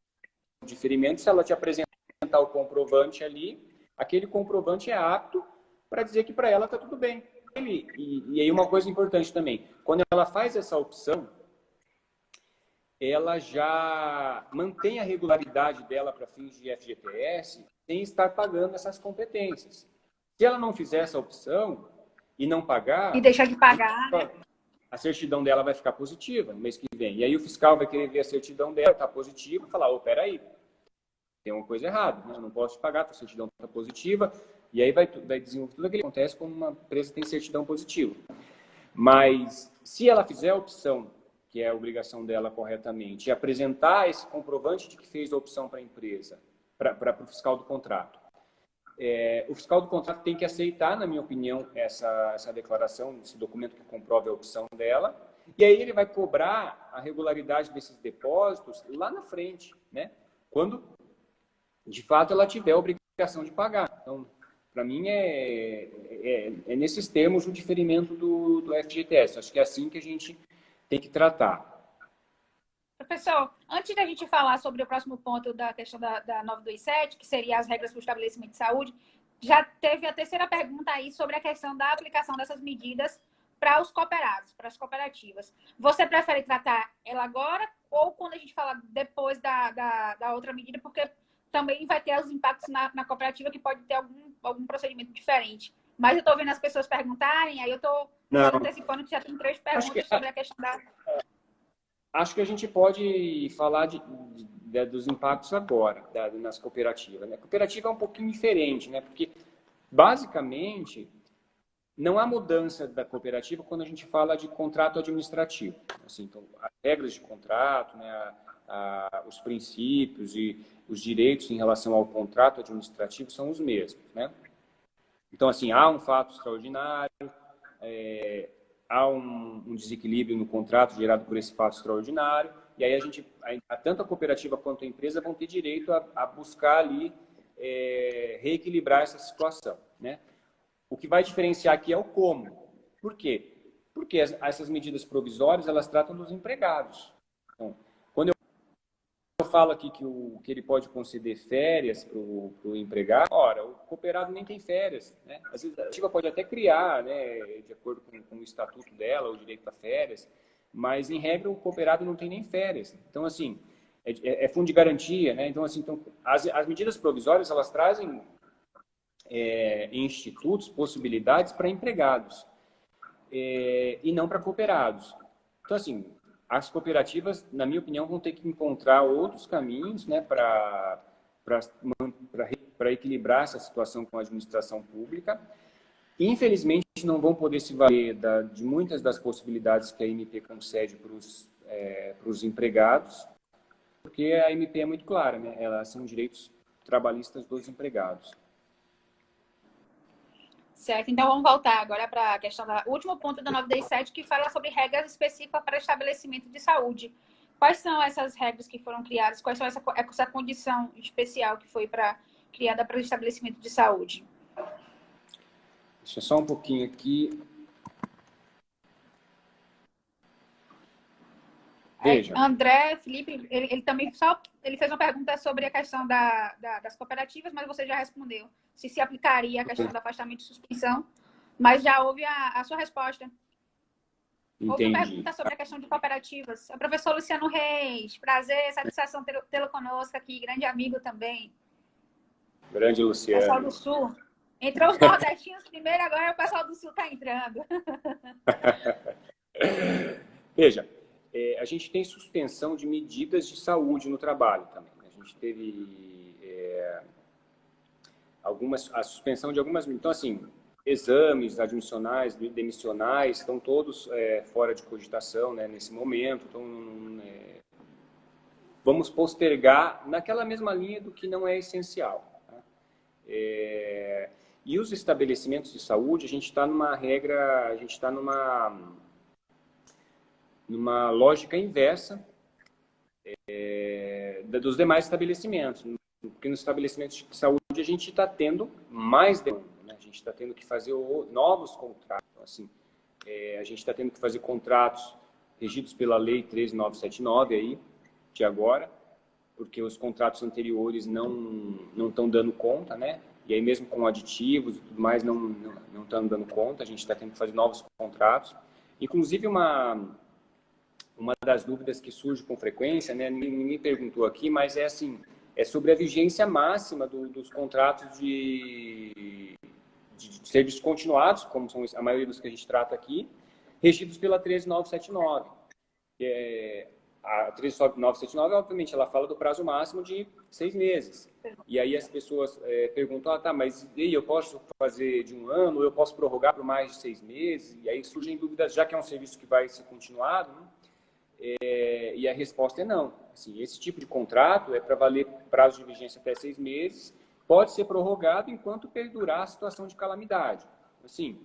de diferimento, se ela te apresentar o comprovante ali, aquele comprovante é apto para dizer que para ela está tudo bem. E aí uma coisa importante também, quando ela faz essa opção, ela já mantém a regularidade dela para fins de FGTS sem estar pagando essas competências. Se ela não fizer essa opção e não pagar... E deixar de pagar, né? A certidão dela vai ficar positiva no mês que vem. E aí o fiscal vai querer ver a certidão dela, está positiva, e falar, peraí, tem uma coisa errada, né? Eu não posso te pagar, a certidão está positiva, e aí vai desenvolver tudo aquilo que acontece quando uma empresa tem certidão positiva. Mas se ela fizer a opção, que é a obrigação dela corretamente, e apresentar esse comprovante de que fez a opção para a empresa, para o fiscal do contrato, o fiscal do contrato tem que aceitar, na minha opinião, essa declaração, esse documento que comprove a opção dela, E aí ele vai cobrar a regularidade desses depósitos lá na frente, né? Quando, de fato, ela tiver a obrigação de pagar. Então, para mim, é nesses termos o diferimento do FGTS. Acho que é assim que a gente tem que tratar. Professor, antes da gente falar sobre o próximo ponto da questão da 927, que seria as regras para o estabelecimento de saúde, já teve a terceira pergunta aí sobre a questão da aplicação dessas medidas para os cooperados, para as cooperativas. Você prefere tratar ela agora ou quando a gente fala depois da outra medida, porque também vai ter os impactos na cooperativa que pode ter algum procedimento diferente. Mas eu estou vendo as pessoas perguntarem, aí eu estou antecipando que já tem 3 perguntas sobre a questão da... Acho que a gente pode falar dos impactos agora, nas cooperativas, né? A cooperativa é um pouquinho diferente, né? Porque, basicamente, não há mudança da cooperativa quando a gente fala de contrato administrativo. Assim, então, as regras de contrato, né? Os princípios e os direitos em relação ao contrato administrativo são os mesmos, né? Então, assim, há um fato extraordinário, há um desequilíbrio no contrato gerado por esse fato extraordinário, e aí tanto a cooperativa quanto a empresa vão ter direito a buscar ali reequilibrar essa situação, né? O que vai diferenciar aqui é o como. Por quê? Porque essas medidas provisórias, elas tratam dos empregados. Então, quando eu falo aqui que ele pode conceder férias para o empregado, ora, o cooperado nem tem férias, né? Às vezes a cooperativa pode até criar, né, de acordo com o estatuto dela, o direito a férias, mas, em regra, o cooperado não tem nem férias. Então, assim, é fundo de garantia, né? Então, assim, as medidas provisórias, elas trazem em institutos possibilidades para empregados e não para cooperados. Então, assim, as cooperativas, na minha opinião, vão ter que encontrar outros caminhos, né, para equilibrar essa situação com a administração pública. Infelizmente, não vão poder se valer de muitas das possibilidades que a MP concede para os empregados, porque a MP é muito clara, né? Elas são direitos trabalhistas dos empregados. Certo, então vamos voltar agora para a questão do último ponto da 927, que fala sobre regras específicas para estabelecimento de saúde. Quais são essas regras que foram criadas? Quais são essa condição especial que foi criada para o estabelecimento de saúde? Deixa só um pouquinho aqui. Veja. André, Felipe, ele também ele fez uma pergunta sobre a questão das cooperativas, mas você já respondeu. Se aplicaria a questão do afastamento e suspensão, mas já houve a sua resposta. Entendi. Houve uma pergunta sobre a questão de cooperativas. O professor Luciano Reis, prazer, satisfação tê-lo conosco aqui, grande amigo também. Grande Luciano. Pessoal do Sul. Entrou os nordestinos primeiro, agora o pessoal do Sul está entrando. Veja, a gente tem suspensão de medidas de saúde no trabalho também. A gente teve a suspensão de algumas... Então, assim, exames admissionais, demissionais, estão todos fora de cogitação, né, nesse momento. Então, vamos postergar naquela mesma linha do que não é essencial. Tá? E os estabelecimentos de saúde, a gente está numa regra, a gente está numa lógica inversa dos demais estabelecimentos. Porque nos estabelecimentos de saúde a gente está tendo mais demanda, né? A gente está tendo que fazer novos contratos. Assim, a gente está tendo que fazer contratos regidos pela Lei 13.979 aí, de agora, porque os contratos anteriores não estão dando conta, né? E aí mesmo com aditivos e tudo mais não estão dando conta, a gente está tendo que fazer novos contratos. Inclusive uma das dúvidas que surge com frequência, né? Ninguém perguntou aqui, mas é assim, sobre a vigência máxima dos contratos de serviços continuados, como são a maioria dos que a gente trata aqui, regidos pela 13.979. A 13.979, obviamente, ela fala do prazo máximo de 6 meses. E aí as pessoas perguntam, tá, mas e aí, eu posso fazer de 1 ano, ou eu posso prorrogar por mais de 6 meses? E aí surgem dúvidas, já que é um serviço que vai ser continuado, né? E a resposta é não. Assim, esse tipo de contrato é para valer prazo de vigência até 6 meses, pode ser prorrogado enquanto perdurar a situação de calamidade. Assim,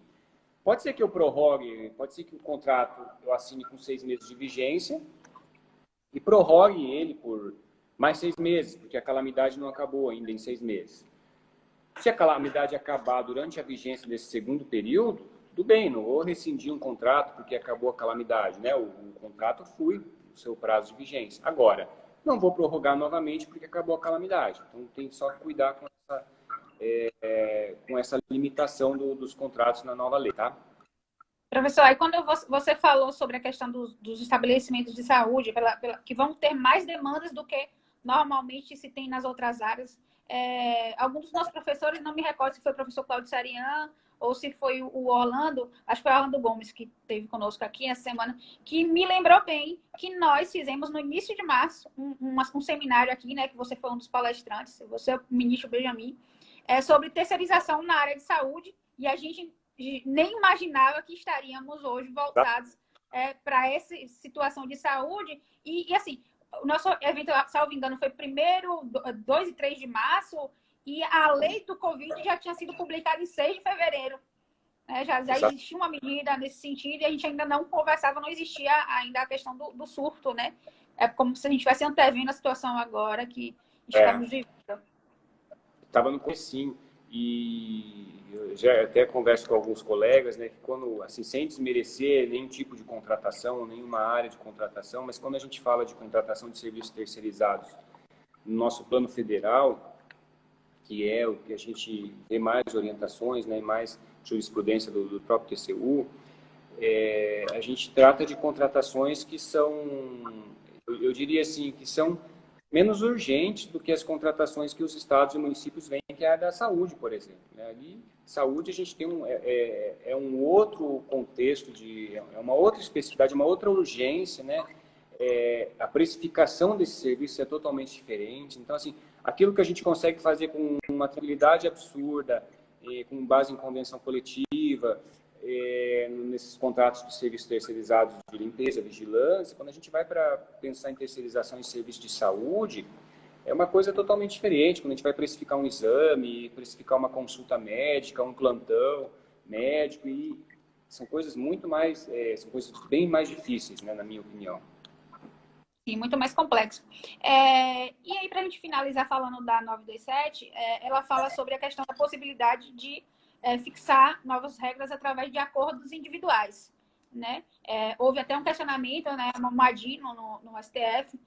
Pode ser que eu prorrogue, pode ser que o contrato eu assine com 6 meses de vigência e prorrogue ele por mais 6 meses, porque a calamidade não acabou ainda em 6 meses. Se a calamidade acabar durante a vigência desse segundo período, tudo bem, não vou rescindir um contrato porque acabou a calamidade, né? O contrato flui no seu prazo de vigência. Agora, não vou prorrogar novamente porque acabou a calamidade. Então, tem só que cuidar com essa limitação dos contratos na nova lei, tá? Professor, aí quando você falou sobre a questão dos estabelecimentos de saúde, que vão ter mais demandas do que normalmente se tem nas outras áreas, alguns dos nossos professores, não me recordo se foi o professor Cláudio Sarian ou se foi o Orlando, acho que foi o Orlando Gomes que esteve conosco aqui essa semana, que me lembrou bem que nós fizemos no início de março um seminário aqui, né, que você foi um dos palestrantes, você é o ministro Benjamin, sobre terceirização na área de saúde, e a gente nem imaginava que estaríamos hoje voltados para essa situação de saúde. E assim, o nosso evento, salvo engano, foi 2 e 3 de março, e a lei do Covid já tinha sido publicada em 6 de fevereiro. Já existia uma medida nesse sentido, e a gente ainda não conversava, não existia ainda a questão do surto, né? É como se a gente estivesse antevendo a situação agora que estamos vivendo. Estava no comecinho. E eu já até converso com alguns colegas, né, que quando, assim, sem desmerecer nenhum tipo de contratação, nenhuma área de contratação, mas quando a gente fala de contratação de serviços terceirizados no nosso plano federal, que é o que a gente vê mais orientações, né, e mais jurisprudência do próprio TCU, a gente trata de contratações que são, eu diria assim, que são menos urgentes do que as contratações que os estados e municípios vêm, que é a da saúde, por exemplo. Ali, saúde, a gente tem um outro contexto, é uma outra especificidade, uma outra urgência, né? A precificação desse serviço é totalmente diferente. Então, assim, aquilo que a gente consegue fazer com uma tranquilidade absurda, com base em convenção coletiva, nesses contratos de serviços terceirizados de limpeza, vigilância, quando a gente vai para pensar em terceirização em serviço de saúde, é uma coisa totalmente diferente. Quando a gente vai precificar um exame, precificar uma consulta médica, um plantão médico, e são coisas muito mais, são coisas bem mais difíceis, né, na minha opinião. Sim, muito mais complexo. E aí, para a gente finalizar falando da 927, ela fala sobre a questão da possibilidade de fixar novas regras através de acordos individuais, né? Houve até um questionamento, né, no ADI, no STF,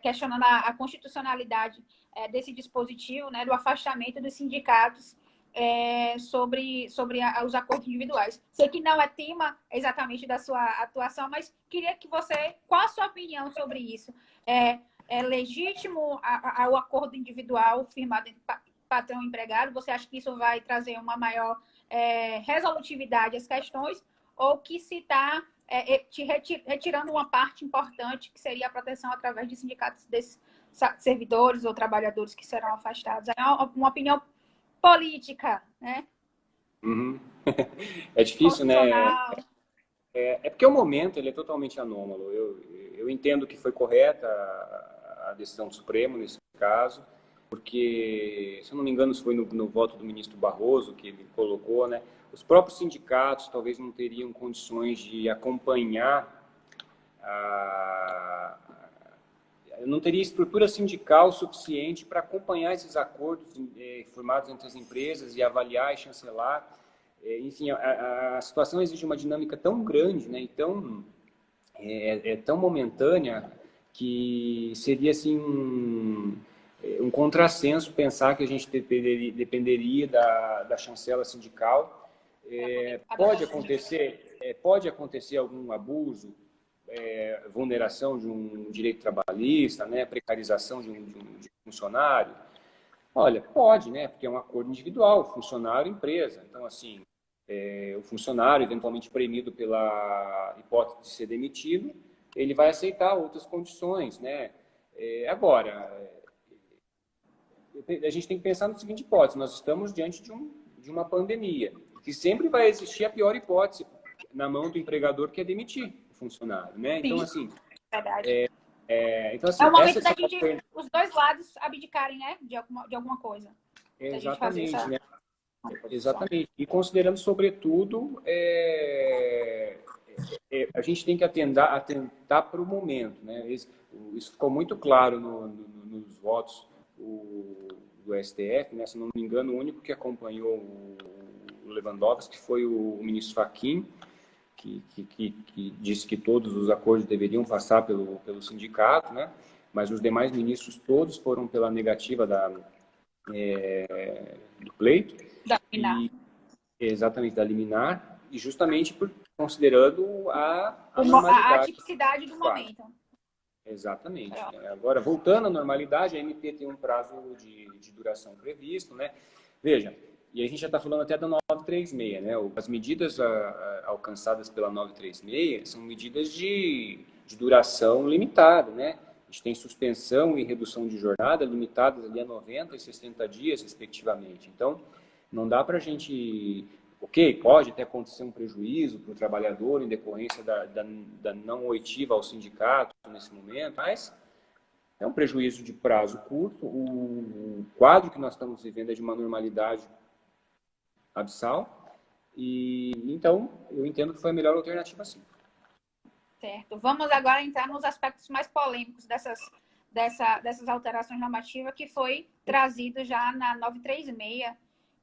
questionando a constitucionalidade desse dispositivo, né, do afastamento dos sindicatos sobre os acordos individuais. Sei que não é tema exatamente da sua atuação, mas queria que você... Qual a sua opinião sobre isso? É legítimo o acordo individual firmado entre patrão e empregado? Você acha que isso vai trazer uma maior resolutividade às questões, ou que se está retirando uma parte importante, que seria a proteção através de sindicatos desses servidores ou trabalhadores que serão afastados? É uma opinião política, né? Uhum. É difícil, né? Porque o momento ele é totalmente anômalo. Eu entendo que foi correta a decisão do Supremo nesse caso, porque, se eu não me engano, foi no voto do ministro Barroso que ele colocou, né? Os próprios sindicatos talvez não teriam condições de acompanhar não teria estrutura sindical suficiente para acompanhar esses acordos firmados entre as empresas e avaliar e chancelar. Enfim, a situação exige uma dinâmica tão grande, né, e tão momentânea, que seria assim um contrassenso pensar que a gente dependeria da chancela sindical. Pode acontecer algum abuso, vulneração de um direito trabalhista, né, precarização de um funcionário. Olha, pode, né, porque é um acordo individual, funcionário-empresa. Então, assim, o funcionário, eventualmente premido pela hipótese de ser demitido, ele vai aceitar outras condições, né? Agora, a gente tem que pensar no seguinte hipótese: nós estamos diante de uma pandemia, que sempre vai existir a pior hipótese na mão do empregador, que é demitir o funcionário, né? Sim, então, assim, verdade. Então, assim, é o momento da gente, os dois lados abdicarem, né, de alguma coisa. Exatamente, né? Exatamente. E considerando, sobretudo, a gente tem que atentar para o momento, né? Isso ficou muito claro nos votos do STF, né? Se não me engano, o único que acompanhou o Lewandowski foi o ministro Fachin, que disse que todos os acordos deveriam passar pelo sindicato, né? Mas os demais ministros todos foram pela negativa do pleito. Da liminar. Exatamente, da liminar, e justamente considerando a normalidade. A atipicidade do momento. Exatamente. Agora, voltando à normalidade, a MP tem um prazo de duração previsto, né? Veja, e a gente já está falando até da 936, né? As medidas alcançadas pela 936 são medidas de duração limitada, né? A gente tem suspensão e redução de jornada limitadas ali a 90 e 60 dias, respectivamente. Então, não dá para a gente... Ok, pode até acontecer um prejuízo para o trabalhador em decorrência da não oitiva ao sindicato nesse momento, mas é um prejuízo de prazo curto. O quadro que nós estamos vivendo é de uma normalidade abissal e, então, eu entendo que foi a melhor alternativa, sim. Certo. Vamos agora entrar nos aspectos mais polêmicos dessas alterações normativas que foi trazido já na 936,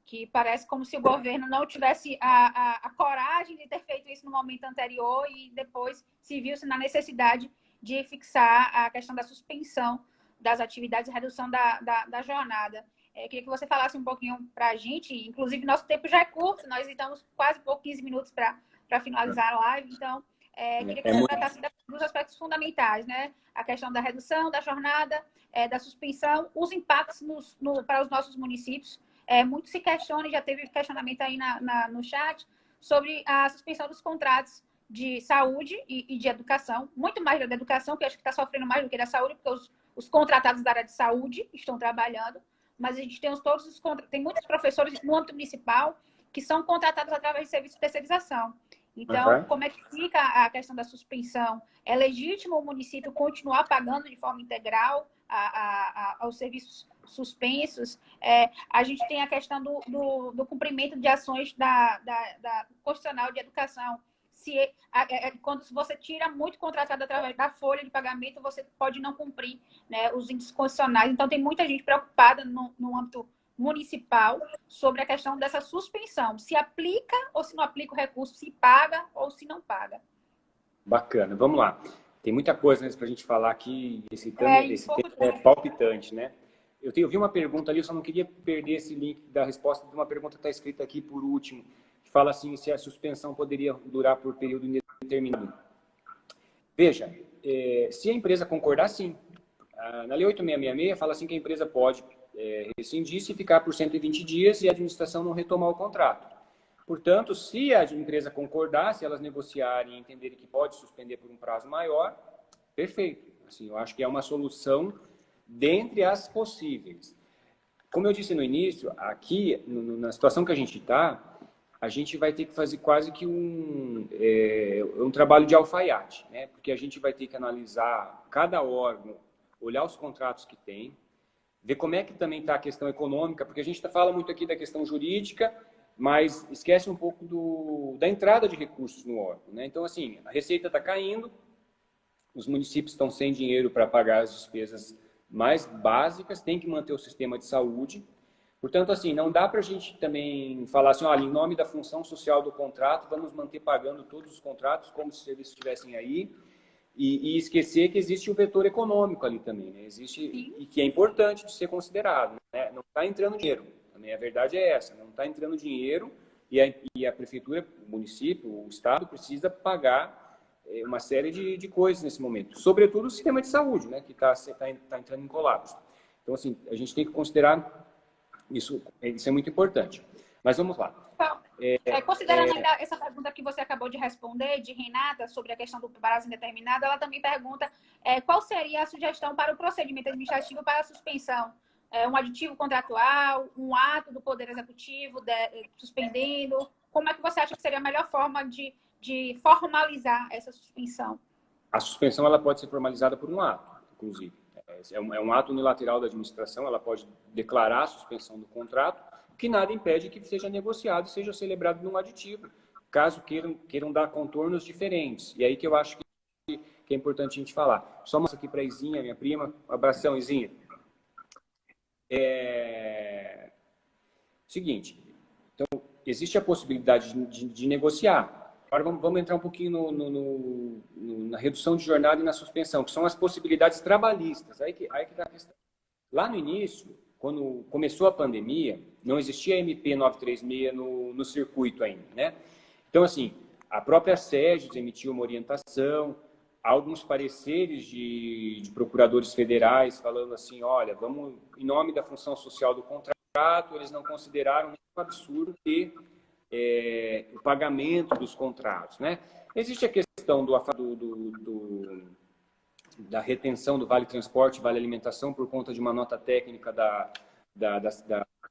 que parece como se o governo não tivesse a coragem de ter feito isso no momento anterior e depois se viu-se na necessidade de fixar a questão da suspensão das atividades e redução da jornada. Queria que você falasse um pouquinho para a gente, inclusive nosso tempo já é curto, nós estamos quase 15 minutos para finalizar a live, então queria que você tratasse dos aspectos fundamentais, né? A questão da redução da jornada, da suspensão, os impactos para os nossos municípios. Muito se questiona, já teve questionamento aí no chat, sobre a suspensão dos contratos de saúde e de educação, muito mais da educação, que eu acho que está sofrendo mais do que da saúde, porque os contratados da área de saúde estão trabalhando, mas a gente tem tem muitos professores no âmbito municipal que são contratados através de serviço de especialização. Então, como é que fica a questão da suspensão? É legítimo o município continuar pagando de forma integral aos serviços suspensos? A gente tem a questão do cumprimento de ações da Constitucional de Educação. Quando você tira muito contratado através da folha de pagamento, você pode não cumprir, né, os índices constitucionais. Então, tem muita gente preocupada no âmbito municipal sobre a questão dessa suspensão. Se aplica ou se não aplica o recurso, se paga ou se não paga. Bacana, vamos lá. Tem muita coisa para a gente falar aqui, esse tema é palpitante, né? Eu vi uma pergunta ali, eu só não queria perder esse link da resposta de uma pergunta que está escrita aqui por último, que fala assim, se a suspensão poderia durar por período indeterminado. Veja, se a empresa concordar, sim. Na Lei 8666 fala assim que a empresa pode rescindir se ficar por 120 dias e a administração não retomar o contrato. Portanto, se a empresa concordar, se elas negociarem e entenderem que pode suspender por um prazo maior, perfeito. Assim, eu acho que é uma solução dentre as possíveis. Como eu disse no início, aqui, na situação que a gente está, a gente vai ter que fazer quase que um trabalho de alfaiate, né? Porque a gente vai ter que analisar cada órgão, olhar os contratos que tem, ver como é que também está a questão econômica, porque a gente fala muito aqui da questão jurídica, mas esquece um pouco da entrada de recursos no órgão, né? Então, assim, a receita está caindo, os municípios estão sem dinheiro para pagar as despesas mais básicas, tem que manter o sistema de saúde. Portanto, assim, não dá para a gente também falar assim, olha, em nome da função social do contrato, vamos manter pagando todos os contratos como se os serviços estivessem aí, e esquecer que existe o vetor econômico ali também, né? Existe, e que é importante de ser considerado, né? Não está entrando dinheiro, também a verdade é essa, não está entrando dinheiro e a prefeitura, o município, o estado precisa pagar uma série de coisas nesse momento, sobretudo o sistema de saúde, né? Que está entrando em colapso. Então, assim, a gente tem que considerar isso é muito importante. Mas vamos lá. Considerando ainda essa pergunta que você acabou de responder, de Renata, sobre a questão do prazo indeterminado, ela também pergunta qual seria a sugestão para o procedimento administrativo para a suspensão? Um aditivo contratual, um ato do Poder Executivo suspendendo? Como é que você acha que seria a melhor forma de formalizar essa suspensão? A suspensão ela pode ser formalizada por um ato, inclusive. É um ato unilateral da administração, ela pode declarar a suspensão do contrato, o que nada impede que seja negociado, seja celebrado num aditivo, caso queiram dar contornos diferentes. E aí que eu acho que é importante a gente falar. Só mostrar aqui para a Izinha, minha prima. Um abração, Izinha. Seguinte, então, existe a possibilidade de negociar. Agora vamos entrar um pouquinho na redução de jornada e na suspensão, que são as possibilidades trabalhistas. Aí que está a questão. Lá no início, quando começou a pandemia, não existia a MP 936 no circuito ainda, né? Então, assim, a própria SEGES emitiu uma orientação, alguns pareceres de procuradores federais falando assim, olha, vamos, em nome da função social do contrato, eles não consideraram nenhum absurdo ter o pagamento dos contratos, né? Existe a questão da retenção do Vale Transporte e Vale Alimentação por conta de uma nota técnica da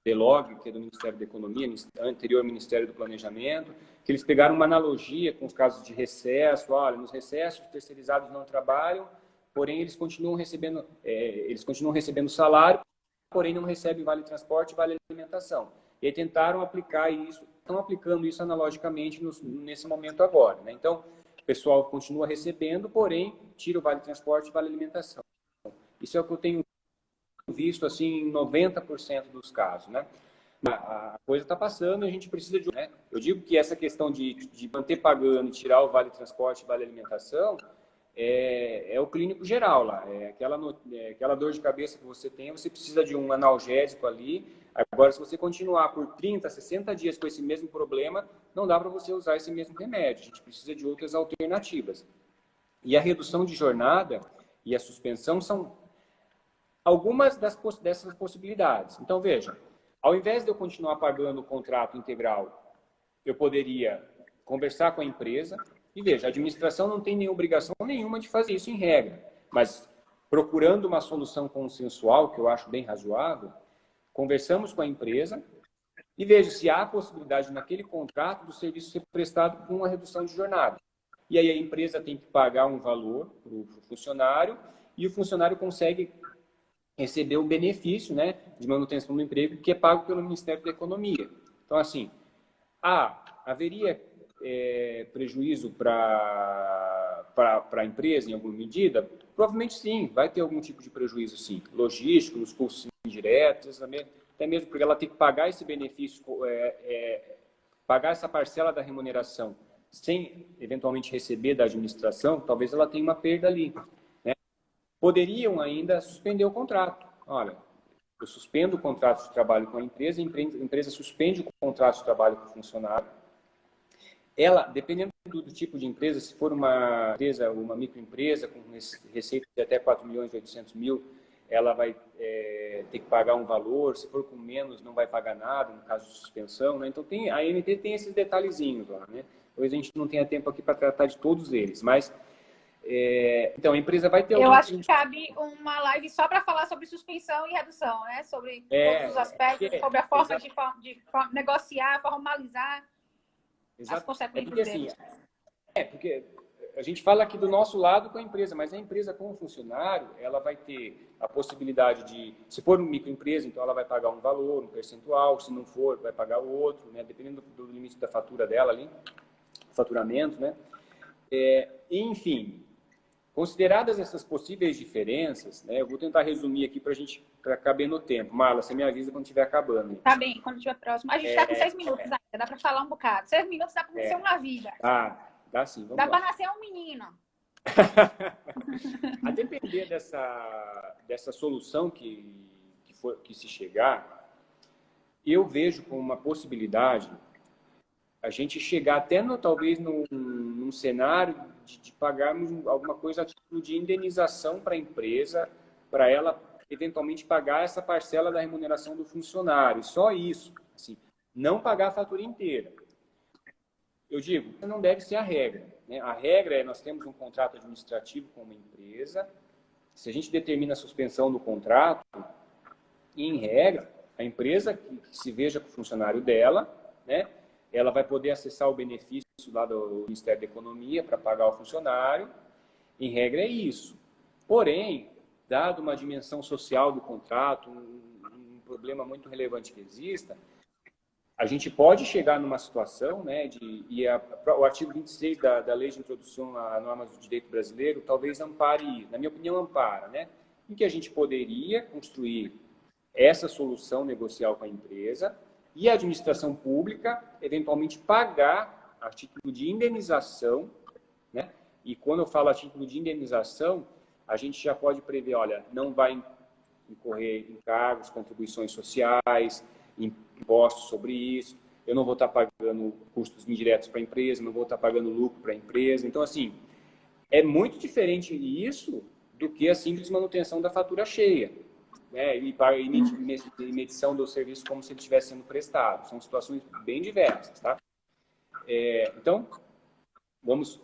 DELOG, que é do Ministério da Economia, anterior Ministério do Planejamento, que eles pegaram uma analogia com os casos de recesso. Olha, nos recessos, os terceirizados não trabalham, porém eles continuam recebendo salário, porém não recebem Vale Transporte e Vale Alimentação. E aí tentaram aplicar isso, estão aplicando isso analogicamente nesse momento agora, né? Então, o pessoal continua recebendo, porém, tira o Vale Transporte e Vale Alimentação. Isso é o que eu tenho visto assim, em 90% dos casos, né? A coisa está passando e a gente precisa de... Né? Eu digo que essa questão de manter pagando e tirar o Vale Transporte e Vale Alimentação é o clínico geral lá. Aquela dor de cabeça que você tem, você precisa de um analgésico ali. Agora, se você continuar por 30, 60 dias com esse mesmo problema, não dá para você usar esse mesmo remédio. A gente precisa de outras alternativas. E a redução de jornada e a suspensão são algumas dessas possibilidades. Então, veja, ao invés de eu continuar pagando o contrato integral, eu poderia conversar com a empresa e, veja, a administração não tem nem obrigação nenhuma de fazer isso em regra, mas procurando uma solução consensual, que eu acho bem razoável, conversamos com a empresa e veja se há a possibilidade naquele contrato do serviço ser prestado com uma redução de jornada. E aí a empresa tem que pagar um valor para o funcionário e o funcionário consegue receber o benefício, né, de manutenção do emprego que é pago pelo Ministério da Economia. Então, assim, haveria prejuízo para a empresa em alguma medida? Provavelmente sim, vai ter algum tipo de prejuízo sim, logístico, nos custos indiretos, até mesmo porque ela tem que pagar esse benefício, pagar essa parcela da remuneração sem eventualmente receber da administração, talvez ela tenha uma perda ali. Poderiam ainda suspender o contrato. Olha, eu suspendo o contrato de trabalho com a empresa suspende o contrato de trabalho com o funcionário. Ela, dependendo do tipo de empresa, se for uma empresa, uma microempresa com receita de até 4.800.000, ela vai ter que pagar um valor, se for com menos, não vai pagar nada, no caso de suspensão, né? Então, a AMT tem esses detalhezinhos lá, né? Talvez a gente não tenha tempo aqui para tratar de todos eles, mas... então, a empresa vai ter... Eu acho que cabe uma live só para falar sobre suspensão e redução, né? Sobre todos os aspectos, sobre a forma de negociar, formalizar as consequências deles. Porque a gente fala aqui do nosso lado com a empresa, mas a empresa com o funcionário, ela vai ter a possibilidade de... Se for uma microempresa, então ela vai pagar um valor, um percentual, se não for, vai pagar o outro, né? Dependendo do limite da fatura dela ali, faturamento, né? Enfim... Consideradas essas possíveis diferenças, né, eu vou tentar resumir aqui para caber no tempo. Marla, você me avisa quando estiver acabando. Tá bem, quando estiver próximo. A gente está com 6 minutos ainda, dá para falar um bocado. 6 minutos dá para nascer uma vida. Dá sim, vamos lá. Dá para nascer um menino. A depender dessa solução que se chegar, eu vejo como uma possibilidade a gente chegar até talvez num cenário de pagarmos alguma coisa a título de indenização para a empresa, para ela eventualmente pagar essa parcela da remuneração do funcionário. Só isso. Assim, não pagar a fatura inteira. Eu digo, não deve ser a regra, né? A regra é nós temos um contrato administrativo com uma empresa. Se a gente determina a suspensão do contrato, em regra, a empresa que se veja com o funcionário dela, né? Ela vai poder acessar o benefício lá do Ministério da Economia para pagar o funcionário. Em regra, é isso. Porém, dado uma dimensão social do contrato, um problema muito relevante que exista, a gente pode chegar numa situação, né, o artigo 26 da Lei de Introdução a Normas do Direito Brasileiro talvez ampare, na minha opinião, ampara, né, em que a gente poderia construir essa solução negocial com a empresa e a administração pública, eventualmente, pagar a título de indenização, né, e quando eu falo a título de indenização, a gente já pode prever, olha, não vai incorrer encargos, contribuições sociais, impostos sobre isso, eu não vou estar pagando custos indiretos para a empresa, não vou estar pagando lucro para a empresa. Então, assim, é muito diferente isso do que a simples manutenção da fatura cheia, né? E medição do serviço como se ele estivesse sendo prestado. São situações bem diversas, tá? Então, vamos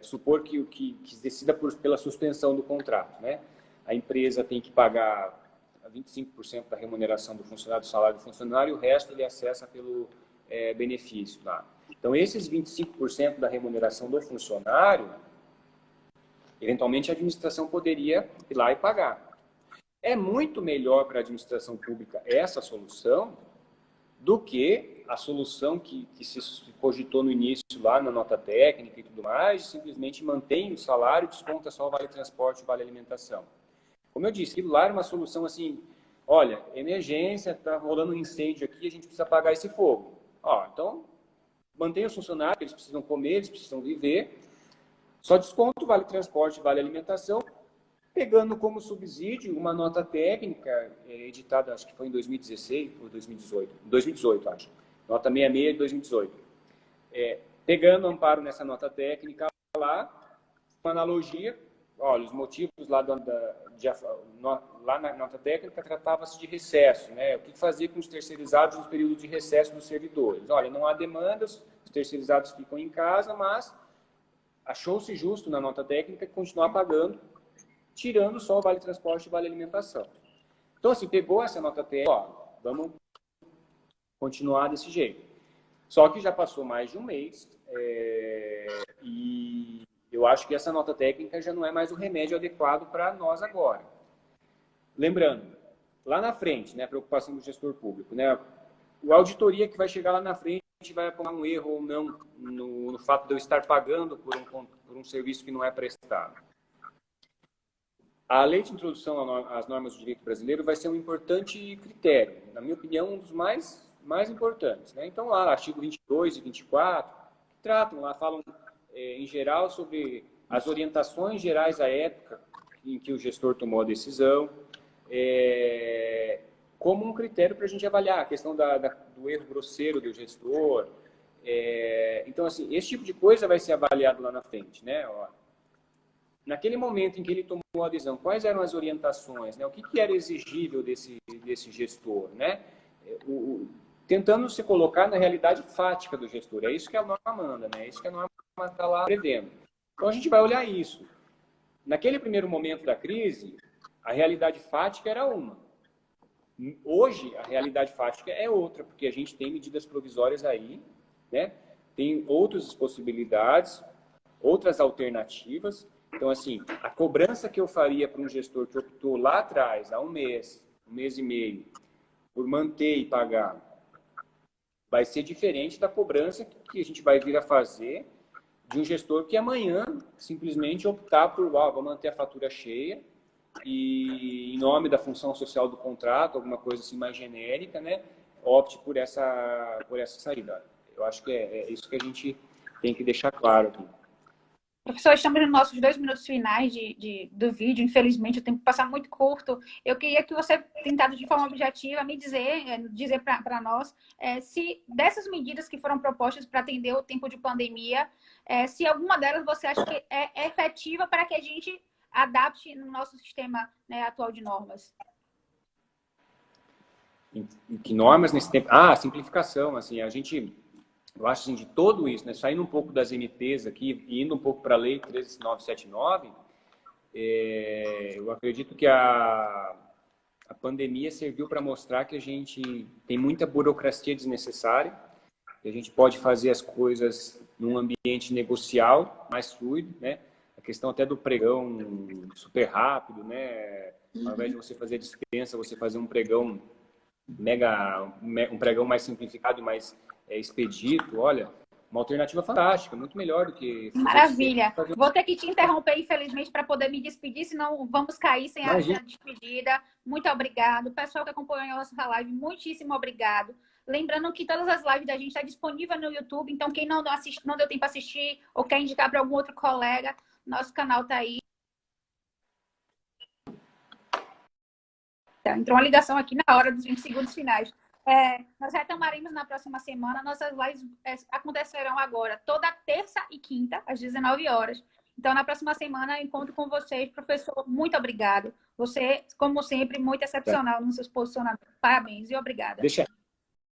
supor que decida pela suspensão do contrato, né? A empresa tem que pagar 25% da remuneração do funcionário, do salário do funcionário, e o resto ele acessa pelo benefício lá. Então, esses 25% da remuneração do funcionário, eventualmente a administração poderia ir lá e pagar. É muito melhor para a administração pública essa solução do que a solução que se cogitou no início lá na nota técnica e tudo mais, simplesmente mantém o salário e desconta só o vale transporte e o vale alimentação. Como eu disse, aquilo lá era uma solução assim, olha, emergência, está rolando um incêndio aqui, a gente precisa apagar esse fogo. Então, mantém os funcionários, eles precisam comer, eles precisam viver, só desconto o vale transporte e vale alimentação, pegando como subsídio uma nota técnica editada, acho que foi em 2016 ou 2018, 2018, acho. Nota 66 de 2018. Pegando amparo nessa nota técnica lá, uma analogia, olha, os motivos lá, lá na nota técnica tratava-se de recesso, né? O que fazer com os terceirizados no período de recesso dos servidores? Olha, não há demandas, os terceirizados ficam em casa, mas achou-se justo na nota técnica continuar pagando, tirando só o vale transporte e vale alimentação. Então, assim, pegou essa nota técnica, vamos continuar desse jeito. Só que já passou mais de um mês e eu acho que essa nota técnica já não é mais o remédio adequado para nós agora. Lembrando, lá na frente, né, a preocupação do gestor público, né, a auditoria que vai chegar lá na frente vai apontar um erro ou não no fato de eu estar pagando por um serviço que não é prestado. A Lei de Introdução às Normas do Direito Brasileiro vai ser um importante critério, na minha opinião, um dos mais importantes, né? Então, lá, artigo 22 e 24, tratam lá, falam em geral sobre as orientações gerais à época em que o gestor tomou a decisão, como um critério para a gente avaliar a questão do erro grosseiro do gestor. Então, assim, esse tipo de coisa vai ser avaliado lá na frente, né? Naquele momento em que ele tomou a decisão, quais eram as orientações, né? O que era exigível desse gestor, né? Tentando se colocar na realidade fática do gestor. É isso que a norma manda, né? É isso que a norma está lá prevendo. Então, a gente vai olhar isso. Naquele primeiro momento da crise, a realidade fática era uma. Hoje, a realidade fática é outra, porque a gente tem medidas provisórias aí, né? Tem outras possibilidades, outras alternativas. Então, assim, a cobrança que eu faria para um gestor que optou lá atrás, há um mês e meio, por manter e pagar, vai ser diferente da cobrança que a gente vai vir a fazer de um gestor que amanhã simplesmente optar por, vou manter a fatura cheia e, em nome da função social do contrato, alguma coisa assim mais genérica, né, opte por essa saída. Eu acho que é isso que a gente tem que deixar claro aqui. Professor, estamos nos nossos 2 minutos finais do vídeo. Infelizmente, o tempo passa muito curto. Eu queria que você tentasse, de forma objetiva, me dizer para nós se dessas medidas que foram propostas para atender o tempo de pandemia, se alguma delas você acha que é efetiva para que a gente adapte no nosso sistema, né, atual de normas. Em que normas nesse tempo? A simplificação. Assim, eu acho assim, de todo isso, né, saindo um pouco das MPs aqui e indo um pouco para a Lei 13979, eu acredito que a pandemia serviu para mostrar que a gente tem muita burocracia desnecessária, que a gente pode fazer as coisas num ambiente negocial mais fluido, né? A questão até do pregão super rápido, né? Ao invés de você fazer dispensa, você fazer um pregão um pregão mais simplificado e mais expedito, olha, uma alternativa fantástica, muito melhor do que... Maravilha. Vou ter que te interromper, infelizmente, para poder me despedir, senão vamos cair sem a despedida. Muito obrigado. Pessoal que acompanhou a nossa live, muitíssimo obrigado. Lembrando que todas as lives da gente estão disponíveis no YouTube, então quem não deu tempo para assistir ou quer indicar para algum outro colega, nosso canal está aí. Entrou uma ligação aqui na hora dos 20 segundos finais. Nós retomaremos na próxima semana. Nossas lives acontecerão agora, toda terça e quinta, às 19 horas. Então, na próxima semana, eu encontro com vocês. Professor, muito obrigado. Você, como sempre, muito excepcional nos seus posicionamentos. Parabéns e obrigada.